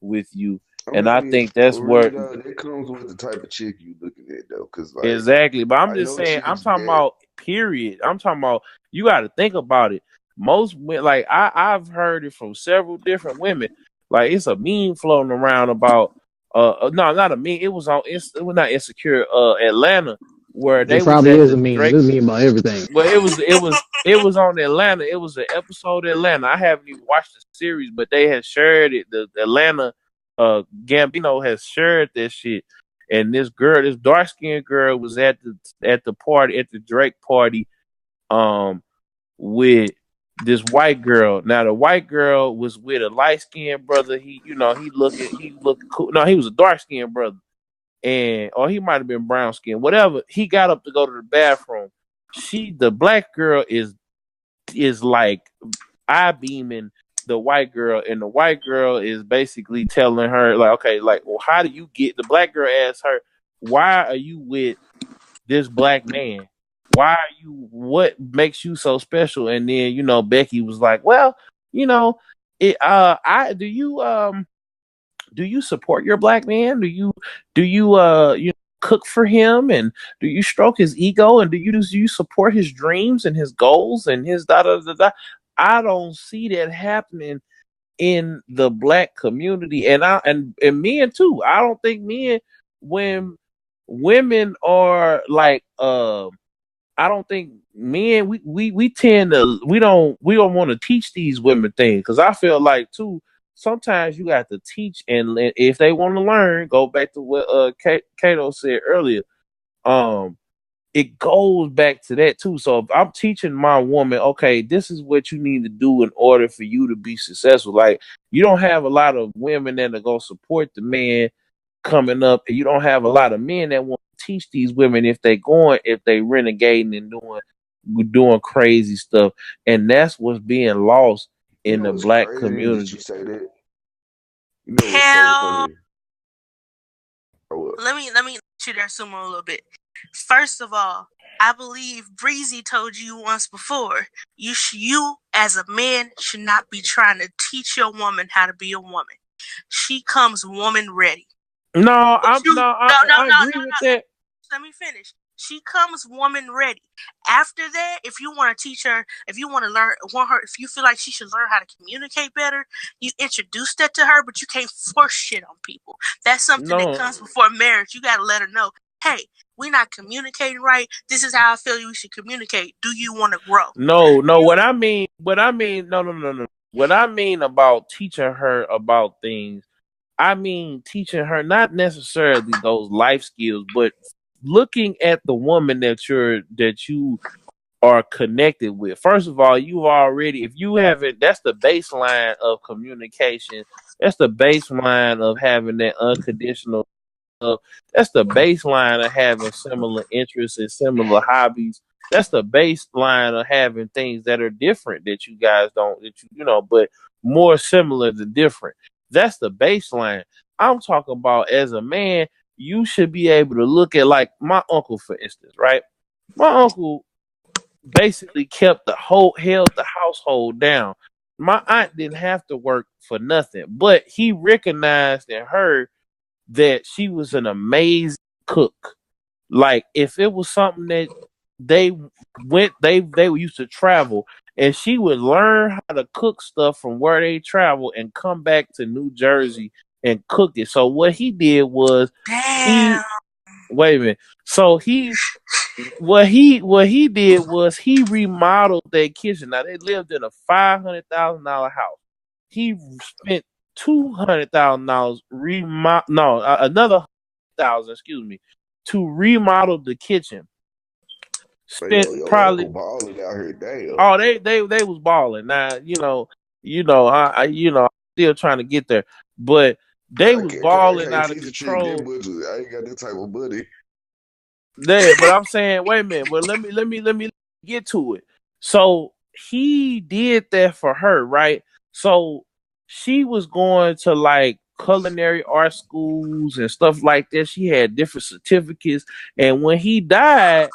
S4: with you. I think that's where
S5: it comes with the type of chick you looking at, though. Cause like,
S4: exactly. But I'm just saying, I'm talking about period. I'm talking about, you got to think about it. Most women, like I've heard it from several different women. Like, it's a meme floating around about no, not a meme. It was not Insecure, Atlanta, where they
S3: probably
S4: was
S3: is a meme. It's a meme about everything.
S4: Well, it It was on Atlanta. It was an episode of Atlanta. I haven't even watched the series, but they had shared it. The Atlanta Gambino has shared this shit. And this dark skinned girl was at the party, at the Drake party, with this white girl. Now the white girl was with a light skinned brother. He looking cool. No, he was a dark skinned brother. Or he might have been brown skinned, whatever. He got up to go to the bathroom. The black girl is like eye beaming the white girl, and the white girl is basically telling her like, okay, like, well, how do you get? The black girl asks her, why are you with this black man? Why are you? What makes you so special? And then Becky was like, well, I do you support your black man? Do you cook for him, and do you stroke his ego, and do you support his dreams and his goals and his da da da da? I don't see that happening in the black community, and men too. I don't think men, when women are like I don't think men, we tend to we don't want to teach these women things, because I feel like too sometimes you got to teach, and if they want to learn, go back to what Kato said earlier. It goes back to that too. So if I'm teaching my woman, okay, this is what you need to do in order for you to be successful. Like, you don't have a lot of women that are gonna support the man coming up, and you don't have a lot of men that want to teach these women if they renegading and doing crazy stuff. And that's what's being lost in the black community.
S5: You say that? You know what's
S2: Hell,
S5: so funny?
S2: let me shoot there Sumo a little bit. First of all, I believe Breezy told you once before, you as a man should not be trying to teach your woman how to be a woman. She comes woman ready.
S4: I agree with that.
S2: Let me finish. She comes woman ready. After that, if you want to teach her, if you want to if you feel like she should learn how to communicate better, you introduce that to her, but you can't force shit on people. That's something that comes before marriage. You got to let her know, hey, we're not communicating right. This is how I feel you should communicate. Do you want to grow?
S4: No. What I mean, no. What I mean about teaching her about things, I mean teaching her not necessarily those life skills, but looking at the woman that you are connected with. First of all, if you haven't, that's the baseline of communication. That's the baseline of having that unconditional love. That's the baseline of having similar interests and similar hobbies. That's the baseline of having things that are different that you guys don't, but more similar than different. That's the baseline. I'm talking about, as a man, you should be able to look at, like, my uncle, for instance, right? My uncle basically held the household down. My aunt didn't have to work for nothing, but he recognized in her that she was an amazing cook. Like, if it was something that they used to travel, and she would learn how to cook stuff from where they travel and come back to New Jersey and cook it. So what he did was, wait a minute. So what he did was he remodeled their kitchen. Now, they lived in a $500,000 house. He spent $200,000 another $100,000, to remodel the kitchen. Spent probably
S5: balling out here, damn.
S4: Oh, they was balling. Now, I'm still trying to get there, but they was balling out of control.
S5: I ain't got that type of money.
S4: But I'm saying, wait a minute. Well, let me get to it. So he did that for her, right? So she was going to, like, culinary art schools and stuff like that. She had different certificates, and when he died,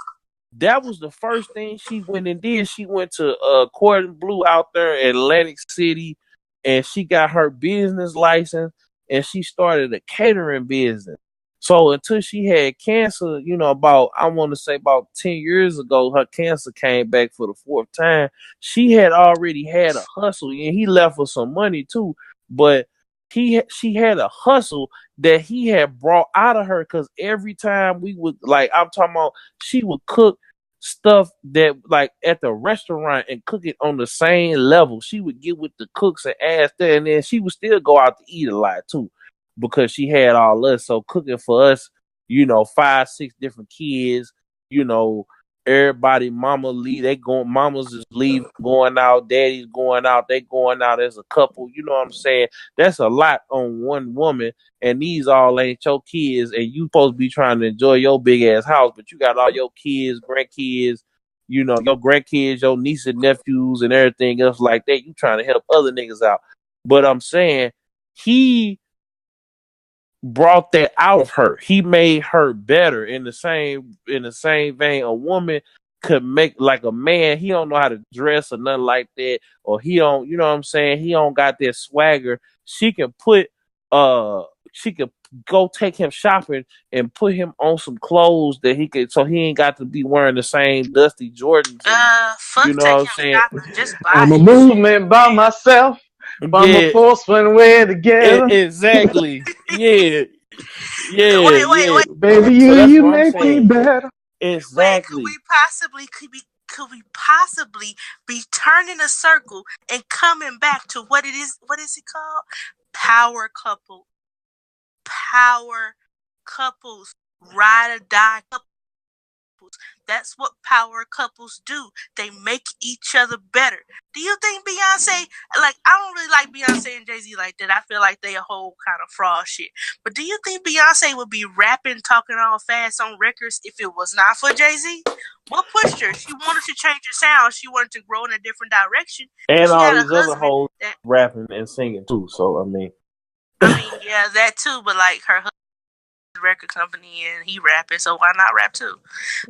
S4: that was the first thing she went and did. She went to Cordon Bleu out there in Atlantic City, and she got her business license, and she started a catering business. So until she had cancer, about 10 years ago, her cancer came back for the fourth time. She had already had a hustle, and he left her some money too. But she had a hustle that he had brought out of her, because every time we would, like, I'm talking about, she would cook stuff that like at the restaurant and cook it on the same level. She would get with the cooks and ask that, and then she would still go out to eat a lot too, because she had all us. So cooking for us, 5, 6 different kids, everybody, mamas is leaving, going out, daddy's going out, they going out as a couple. You know what I'm saying? That's a lot on one woman, and these all ain't your kids, and you supposed to be trying to enjoy your big ass house, but you got all your kids, grandkids, your grandkids, your nieces and nephews, and everything else like that. You trying to help other niggas out, but I'm saying he brought that out of her. He made her better in the same vein. A woman could make like a man. He don't know how to dress or nothing like that, or he don't. You know what I'm saying? He don't got that swagger. She can She could go take him shopping and put him on some clothes that he could, so he ain't got to be wearing the same dusty Jordans.
S2: Fuck,
S4: you know
S2: take
S4: what I'm
S2: him
S4: saying?
S2: shopping. Just buy
S3: I'm a
S2: it.
S3: movement by myself. I'm a force when we're together.
S4: Exactly. Yeah.
S2: Wait.
S3: Baby,
S4: So that's
S3: you
S4: what I'm
S3: make me
S4: saying.
S3: better.
S4: Exactly.
S2: Wait, could we possibly be turning a circle and coming back to what it is? What is it called? Power couples, ride or die couples. That's what power couples do. They make each other better. Do you think Beyonce, like, I don't really like Beyonce and Jay-Z like that. I feel like they a whole kind of fraud shit. But do you think Beyonce would be rapping, talking all fast on records if it was not for Jay-Z? What pushed her? She wanted to change her sound. She wanted to grow in a different direction.
S4: And
S2: she
S4: all
S2: had
S4: these
S2: a
S4: other hoes rapping and singing too. So
S2: yeah, that too. But like her husband record company and he rapping, so why not rap too?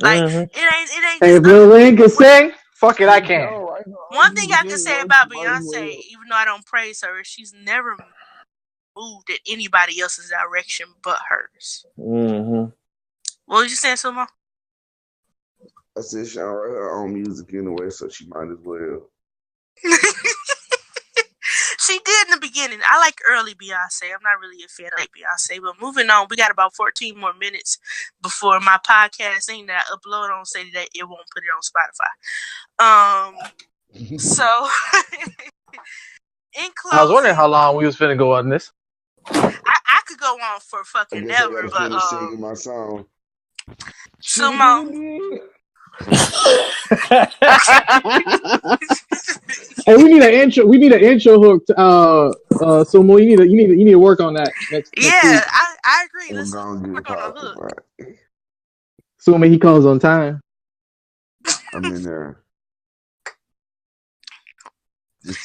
S2: Like it ain't.
S3: Hey, Lil Wayne can sing. Fuck it, I can.
S2: One thing I can say about Beyonce, even though I don't praise her, she's never moved in anybody else's direction but hers.
S4: Mm-hmm.
S2: What was you saying, Sumo?
S5: I said she don't write her own music anyway, so she might as well.
S2: She did in the beginning. I like early Beyonce. I'm not really a fan of Beyonce, but moving on, we got about 14 more minutes before my podcast thing that I upload on say that it won't put it on Spotify. So in closing,
S3: I was wondering how long we was finna go on this.
S2: I could go on for fucking ever, but
S5: finish singing my song.
S2: Sumo.
S3: Hey, we need an intro. We need an intro hook. Sumo, you need to work on that next week.
S2: I agree. Let's
S5: work
S2: on a hook.
S3: Sumo, he calls on time.
S5: I'm in there.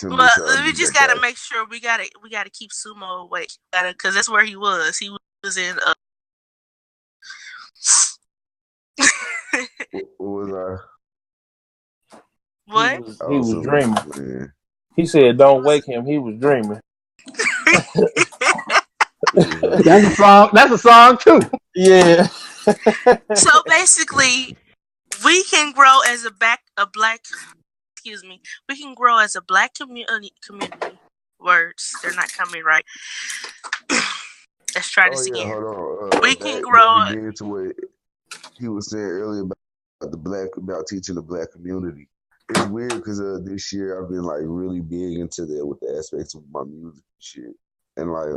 S2: But we just gotta make sure we gotta keep Sumo awake, because that's where he was. He was in.
S5: What was I?
S2: What?
S4: He was dreaming. Man. He said, "Don't wake him." He was dreaming.
S3: That's a song too.
S4: Yeah.
S2: So basically, we can grow as we can grow as a black community. Words, they're not coming right. Let's try this again.
S5: Hold on.
S2: We can grow.
S5: Again to what he was saying earlier about teaching the black community. It's weird because this year I've been like really big into that with the aspects of my music and shit. And like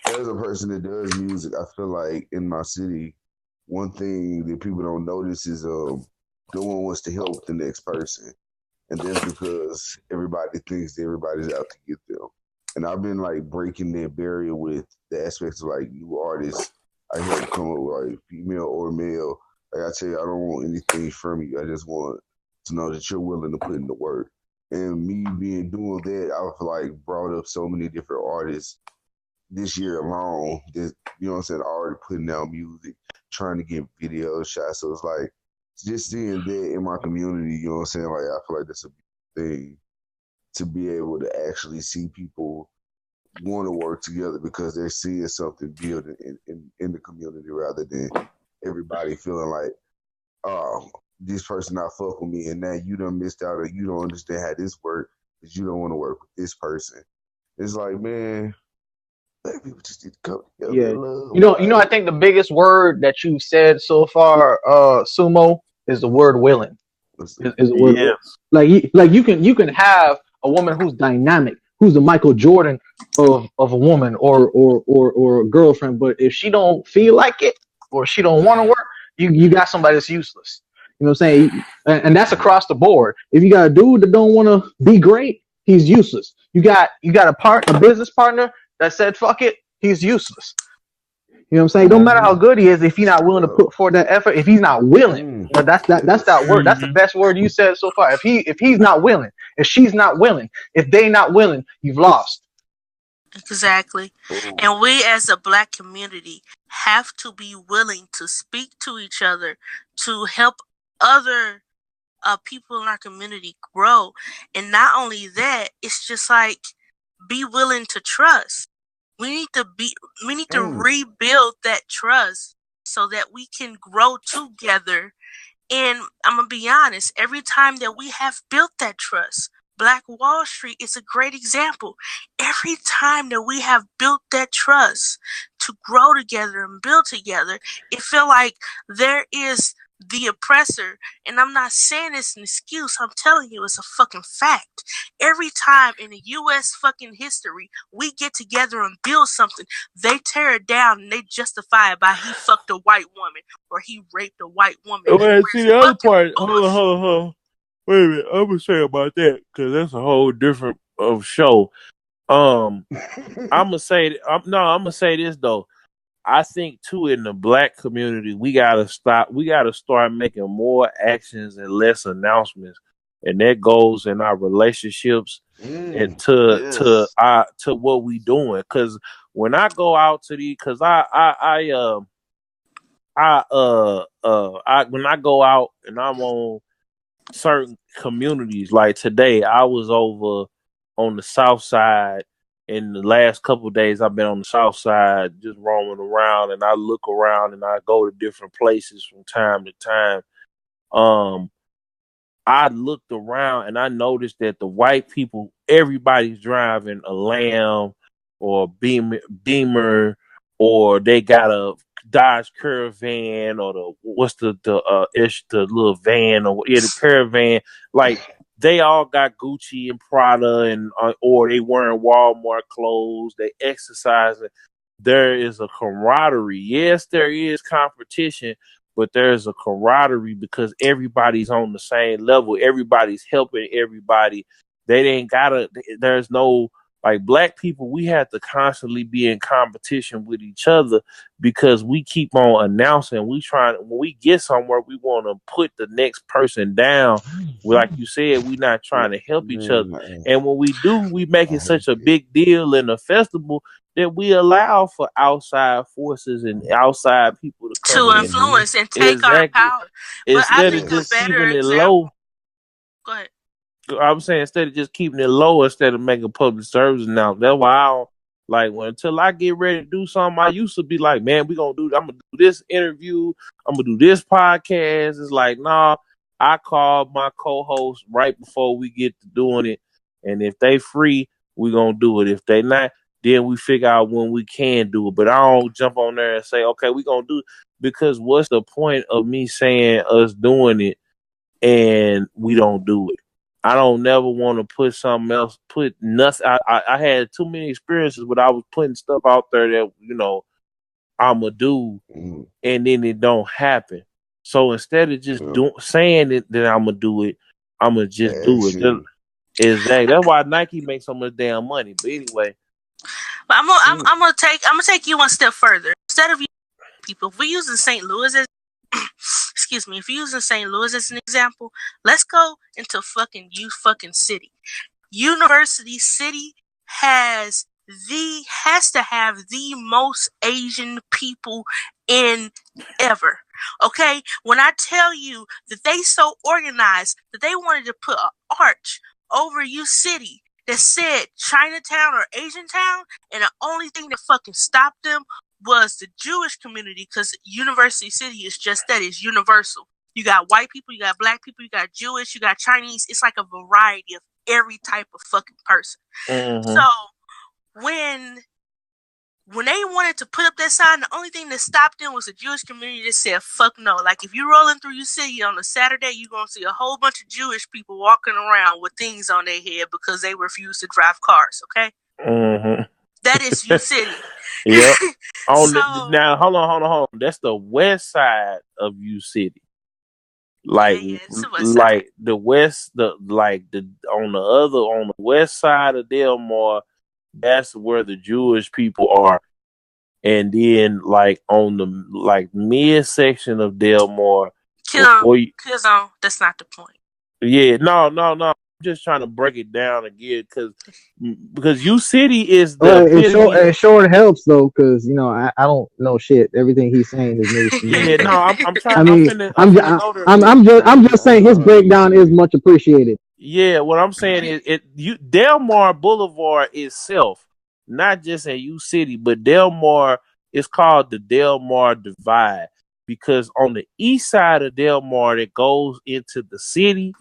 S5: as a person that does music, I feel like in my city, one thing that people don't notice is no one wants to help the next person. And that's because everybody thinks that everybody's out to get them. And I've been like breaking that barrier with the aspects of like new artists. I help come up with like female or male. Like I tell you, I don't want anything from you. I just want to know that you're willing to put in the work. And me doing that, I've like brought up so many different artists this year alone that, you know what I'm saying, already putting out music, trying to get video shots. So it's like just seeing that in my community, you know what I'm saying? Like I feel like that's a big thing to be able to actually see people want to work together because they're seeing something build in the community rather than everybody feeling like, oh, this person not fuck with me and now you done missed out or you don't understand how this works because you don't want to work with this person. It's like, man, black people just need to come together.
S3: Yeah. You know, I think the biggest word that you've said so far, Sumo, is the word willing.
S5: Let's
S3: Is the word willing.
S4: Yes.
S3: Like you can have a woman who's dynamic, who's the Michael Jordan of a woman or a girlfriend, but if she don't feel like it or she don't want to work, you got somebody that's useless. You know what I'm saying? And that's across the board. If you got a dude that don't want to be great, he's useless. You got a business partner that said fuck it, he's useless. You know what I'm saying? It don't matter how good he is if he's not willing to put forth that effort. If he's not willing, that's that word. That's the best word you said so far. If he's not willing, if she's not willing, if they not willing, you've lost.
S2: Exactly. And we as a Black community have to be willing to speak to each other to help other people in our community grow. And not only that, it's just like be willing to trust. We need to rebuild that trust so that we can grow together. And I'm gonna be honest, every time that we have built that trust, Black Wall Street is a great example. Every time that we have built that trust to grow together and build together, it feel like there is the oppressor. And I'm not saying it's an excuse. I'm telling you, it's a fucking fact. Every time in the U.S. fucking history, we get together and build something, they tear it down and they justify it by he fucked a white woman or he raped a white woman.
S4: Well, see the other part. Hold on. Wait a minute. I'm gonna say about that because that's a whole different of show. I'm gonna say. I'm gonna say this though. I think too in the Black community, we gotta stop. We gotta start making more actions and less announcements, and that goes in our relationships and to what we doing. Because when I go out to because when I go out and I'm on certain communities, like today, I was over on the South Side. In the last couple of days, I've been on the South Side just roaming around, and I look around and I go to different places from time to time. I looked around and I noticed that the white people, everybody's driving a Lamb or Beamer, or they got a Dodge Caravan or the little van or the Caravan. Like they all got Gucci and Prada and or they wearing Walmart clothes. They exercising. There is a camaraderie. Yes, there is competition, but there's a camaraderie because everybody's on the same level. Everybody's helping everybody. They ain't gotta. There's no like Black people. We have to constantly be in competition with each other because we keep on announcing. When we get somewhere, we want to put the next person down. Like you said, we're not trying to help each other. And when we do, we make it such a big deal in the festival that we allow for outside forces and outside people to come
S2: to influence and take our power. But I think
S4: just
S2: a better
S4: keeping it
S2: example.
S4: low.
S2: Go ahead.
S4: I'm saying instead of just keeping it low, instead of making public service now. That's why I don't like until I get ready to do something. I used to be like, man, I'm gonna do this interview, I'm gonna do this podcast. It's like, nah, I call my co-host right before we get to doing it, and if they free, we gonna do it. If they not, then we figure out when we can do it. But I don't jump on there and say, okay, we gonna do it, because what's the point of me saying us doing it and we don't do it? I don't never want to put something else, put nothing. I had too many experiences where I was putting stuff out there that, I'm going to do, and then it don't happen. So instead of just saying it that I'm going to do it, I'm going to just do it. Exactly. That's why Nike makes so much damn money. But anyway.
S2: But I'm gonna take you one step further. Instead of people, if we're using St. Louis as excuse me, if you're using St. Louis as an example, let's go into fucking city. University City has to have the most Asian people in ever. Okay? When I tell you that they so organized that they wanted to put an arch over U City that said Chinatown or Asian Town, and the only thing that fucking stopped them was the Jewish community, because University City is just that, it's universal. You got white people, you got Black people, you got Jewish, you got Chinese. It's like a variety of every type of fucking person.
S4: Mm-hmm.
S2: So when when they wanted to put up that sign, the only thing that stopped them was the Jewish community that said, fuck no. Like, if you're rolling through your city on a Saturday, you're going to see a whole bunch of Jewish people walking around with things on their head because they refuse to drive cars, okay?
S4: Mm-hmm.
S2: That is your city.
S4: Yep. Now, hold on. That's the west side of U City. Like,
S2: it's the west side.
S4: the west, on the west side of Delmar, that's where the Jewish people are. And then, like, on the mid section of Delmar,
S2: Killzone, that's not the point.
S4: Yeah, no. I'm just trying to break it down again because U City is the.
S3: It sure helps though, because I don't know shit. Everything he's saying is news to me.
S4: Yeah, no, I'm trying.
S3: I'm just saying his breakdown is much appreciated.
S4: Yeah, what I'm saying is Delmar Boulevard itself, not just in U City, but Delmar is called the Delmar Divide because on the east side of Delmar that goes into the city,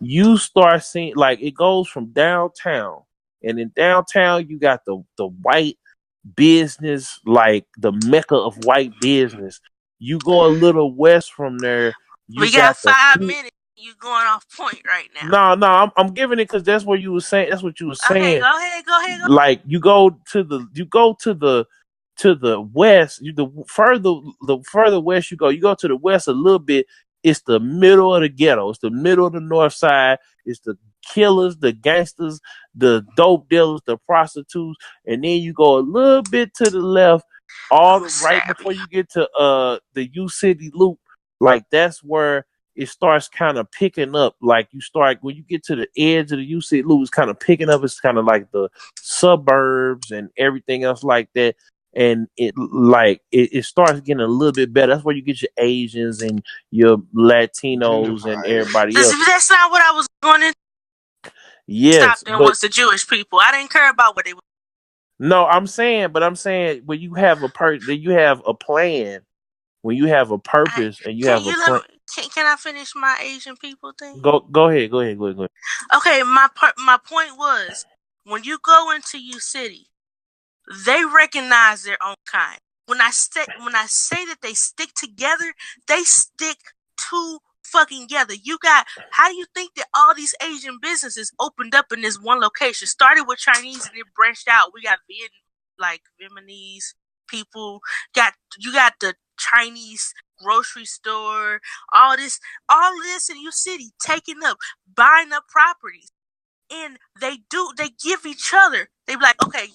S4: you start seeing like it goes from downtown, and in downtown you got the white business, like the mecca of white business. You go a little west from there.
S2: We got 5 minutes. You going off point right now?
S4: No, I'm giving it because that's what you were saying. That's what you were saying.
S2: Okay, go ahead.
S4: Like you go to the west. The further west you go to the west a little bit. It's the middle of the ghetto. It's the middle of the north side. It's the killers, the gangsters, the dope dealers, the prostitutes, and then you go a little bit to the left, right before you get to the U City Loop. Like that's where it starts kind of picking up. Like when you get to the edge of the U City Loop, it's kind of picking up. It's kind of like the suburbs and everything else like that. And it starts getting a little bit better. That's where you get your Asians and your Latinos and everybody else.
S2: That's not what I was going to.
S4: Yes,
S2: stop them was the Jewish people. I didn't care about what they were.
S4: No, I'm saying when you have a you have a plan. When you have a purpose and you have a plan.
S2: Can I finish my Asian people thing?
S4: Go ahead.
S2: Okay, my point was when you go into your city, they recognize their own kind. When I say that they stick together, they stick to fucking together. How do you think that all these Asian businesses opened up in this one location? Started with Chinese and it branched out. We got Vietnamese people. You got the Chinese grocery store. All this in your city, taking up, buying up properties, and they give each other. They be like, okay,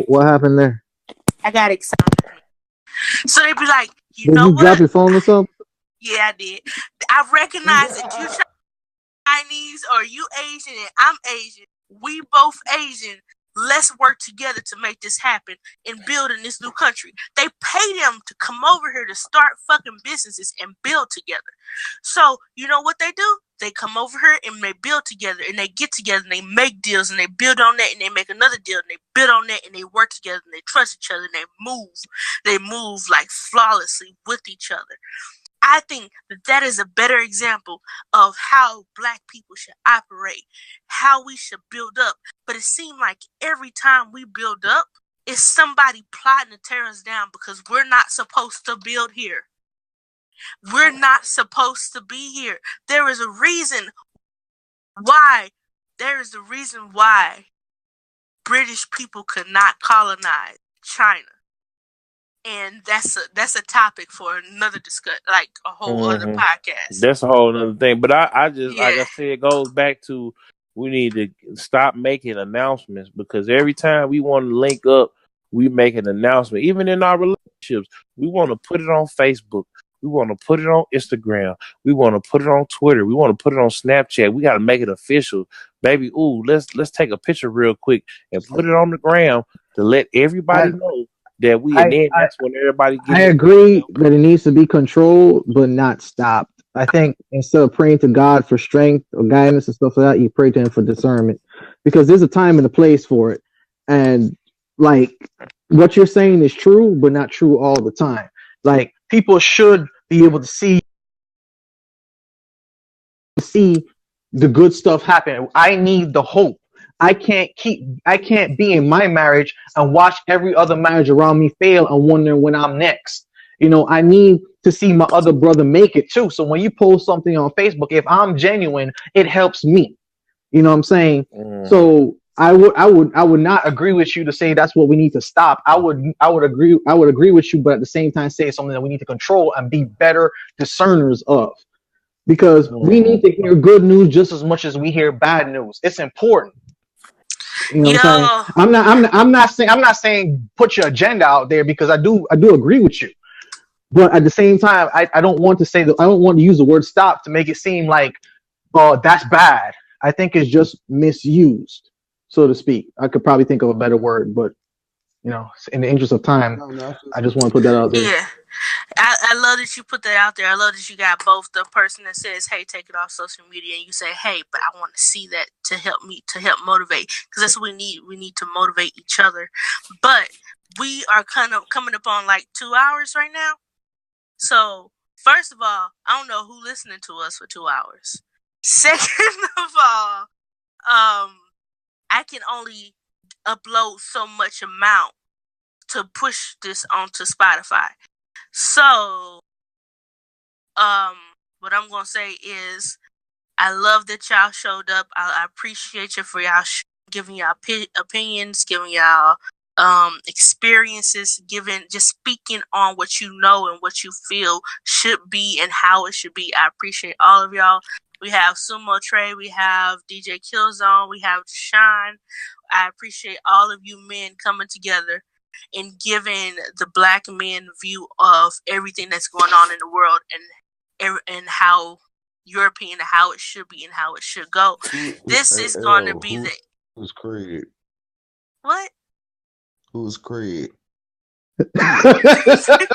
S3: What happened there?
S2: I got excited. So they be like,
S3: Did you drop your phone or something?
S2: Yeah, I did. I recognize that you Chinese or you Asian and I'm Asian. We both Asian. Let's work together to make this happen and build in this new country. They pay them to come over here to start fucking businesses and build together. So, you know what they do? They come over here and they build together and they get together and they make deals and they build on that and they make another deal and they build on that and they work together and they trust each other and they move. They move like flawlessly with each other. I think that is a better example of how Black people should operate, how we should build up. But it seems like every time we build up, it's somebody plotting to tear us down because we're not supposed to build here. We're not supposed to be here. There is a reason why. British people could not colonize China. And that's a topic for another discussion, like a whole other podcast.
S4: That's a whole other thing. But I just, like I said, it goes back to we need to stop making announcements because every time we want to link up, we make an announcement. Even in our relationships, we want to put it on Facebook. We want to put it on Instagram. We want to put it on Twitter. We want to put it on Snapchat. We got to make it official. Baby, let's take a picture real quick and put it on the ground to let everybody know. That's when everybody gets.
S3: I agree that it needs to be controlled, but not stopped. I think instead of praying to God for strength or guidance and stuff like that, you pray to Him for discernment, because there's a time and a place for it. And like what you're saying is true, but not true all the time. Like people should be able to see the good stuff happen. I need the hope. I can't be in my marriage and watch every other marriage around me fail and wondering when I'm next. I need to see my other brother make it too. So when you post something on Facebook, if I'm genuine, it helps me. You know what I'm saying? So I would not agree with you to say that's what we need to stop. I would agree with you, but at the same time say it's something that we need to control and be better discerners of. Because we need to hear good news just as much as we hear bad news. It's important. You know what I'm saying? I'm not saying put your agenda out there, because I do agree with you. But at the same time, I don't want to say that. I don't want to use the word stop to make it seem like, oh, that's bad. I think it's just misused, so to speak. I could probably think of a better word, but in the interest of time, I just want to put that out there.
S2: Yeah. I love that you put that out there. I love that you got both the person that says, hey, take it off social media, and you say, hey, but I want to see that to help motivate, because that's what we need. We need to motivate each other. But we are kind of coming upon like 2 hours right now. So first of all, I don't know who listening to us for 2 hours. Second of all, I can only upload so much amount to push this onto Spotify. So, what I'm gonna say is, I love that y'all showed up. I appreciate you for y'all giving y'all opinions, giving y'all experiences, just speaking on what you know and what you feel should be and how it should be. I appreciate all of y'all. We have Sumo Trey, we have DJ Killzone, we have Jashawn. I appreciate all of you men coming together and giving the black men view of everything that's going on in the world, and how your opinion of how it should be and how it should go. This is going to be
S5: who's Craig?
S2: What?
S5: Who's Craig?
S2: Craig is the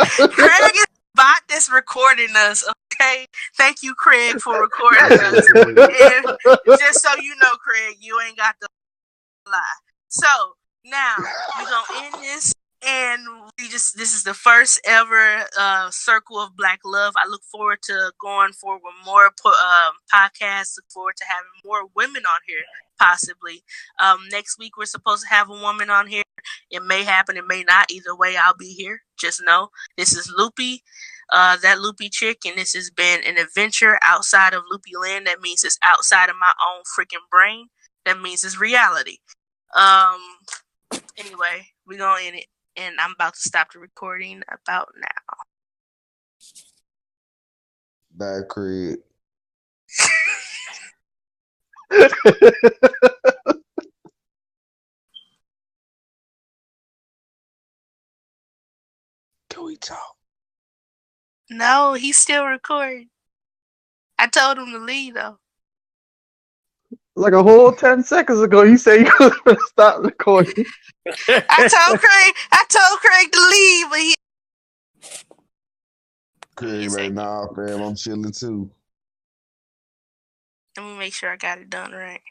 S2: bot that's recording us. Okay, thank you, Craig, for recording us. And just so you know, Craig, you ain't got to lie. So now we're gonna end this, and this is the first ever circle of Black love. I look forward to going forward with more podcasts. Look forward to having more women on here, possibly. Next week we're supposed to have a woman on here. It may happen, it may not. Either way, I'll be here. Just know this is LoOpy, that LoOpy chick, and this has been an adventure outside of Loopy land. That means it's outside of my own freaking brain. That means it's reality. Anyway, we're gonna end it, and I'm about to stop the recording about now.
S5: Bye, Craig. Can we talk?
S2: No, he's still recording. I told him to leave though.
S3: Like a whole 10 seconds ago, you said you were going to stop recording.
S2: I told Craig to leave, but he.
S5: Craig, right now, fam, I'm chilling too.
S2: Let me make sure I got it done right.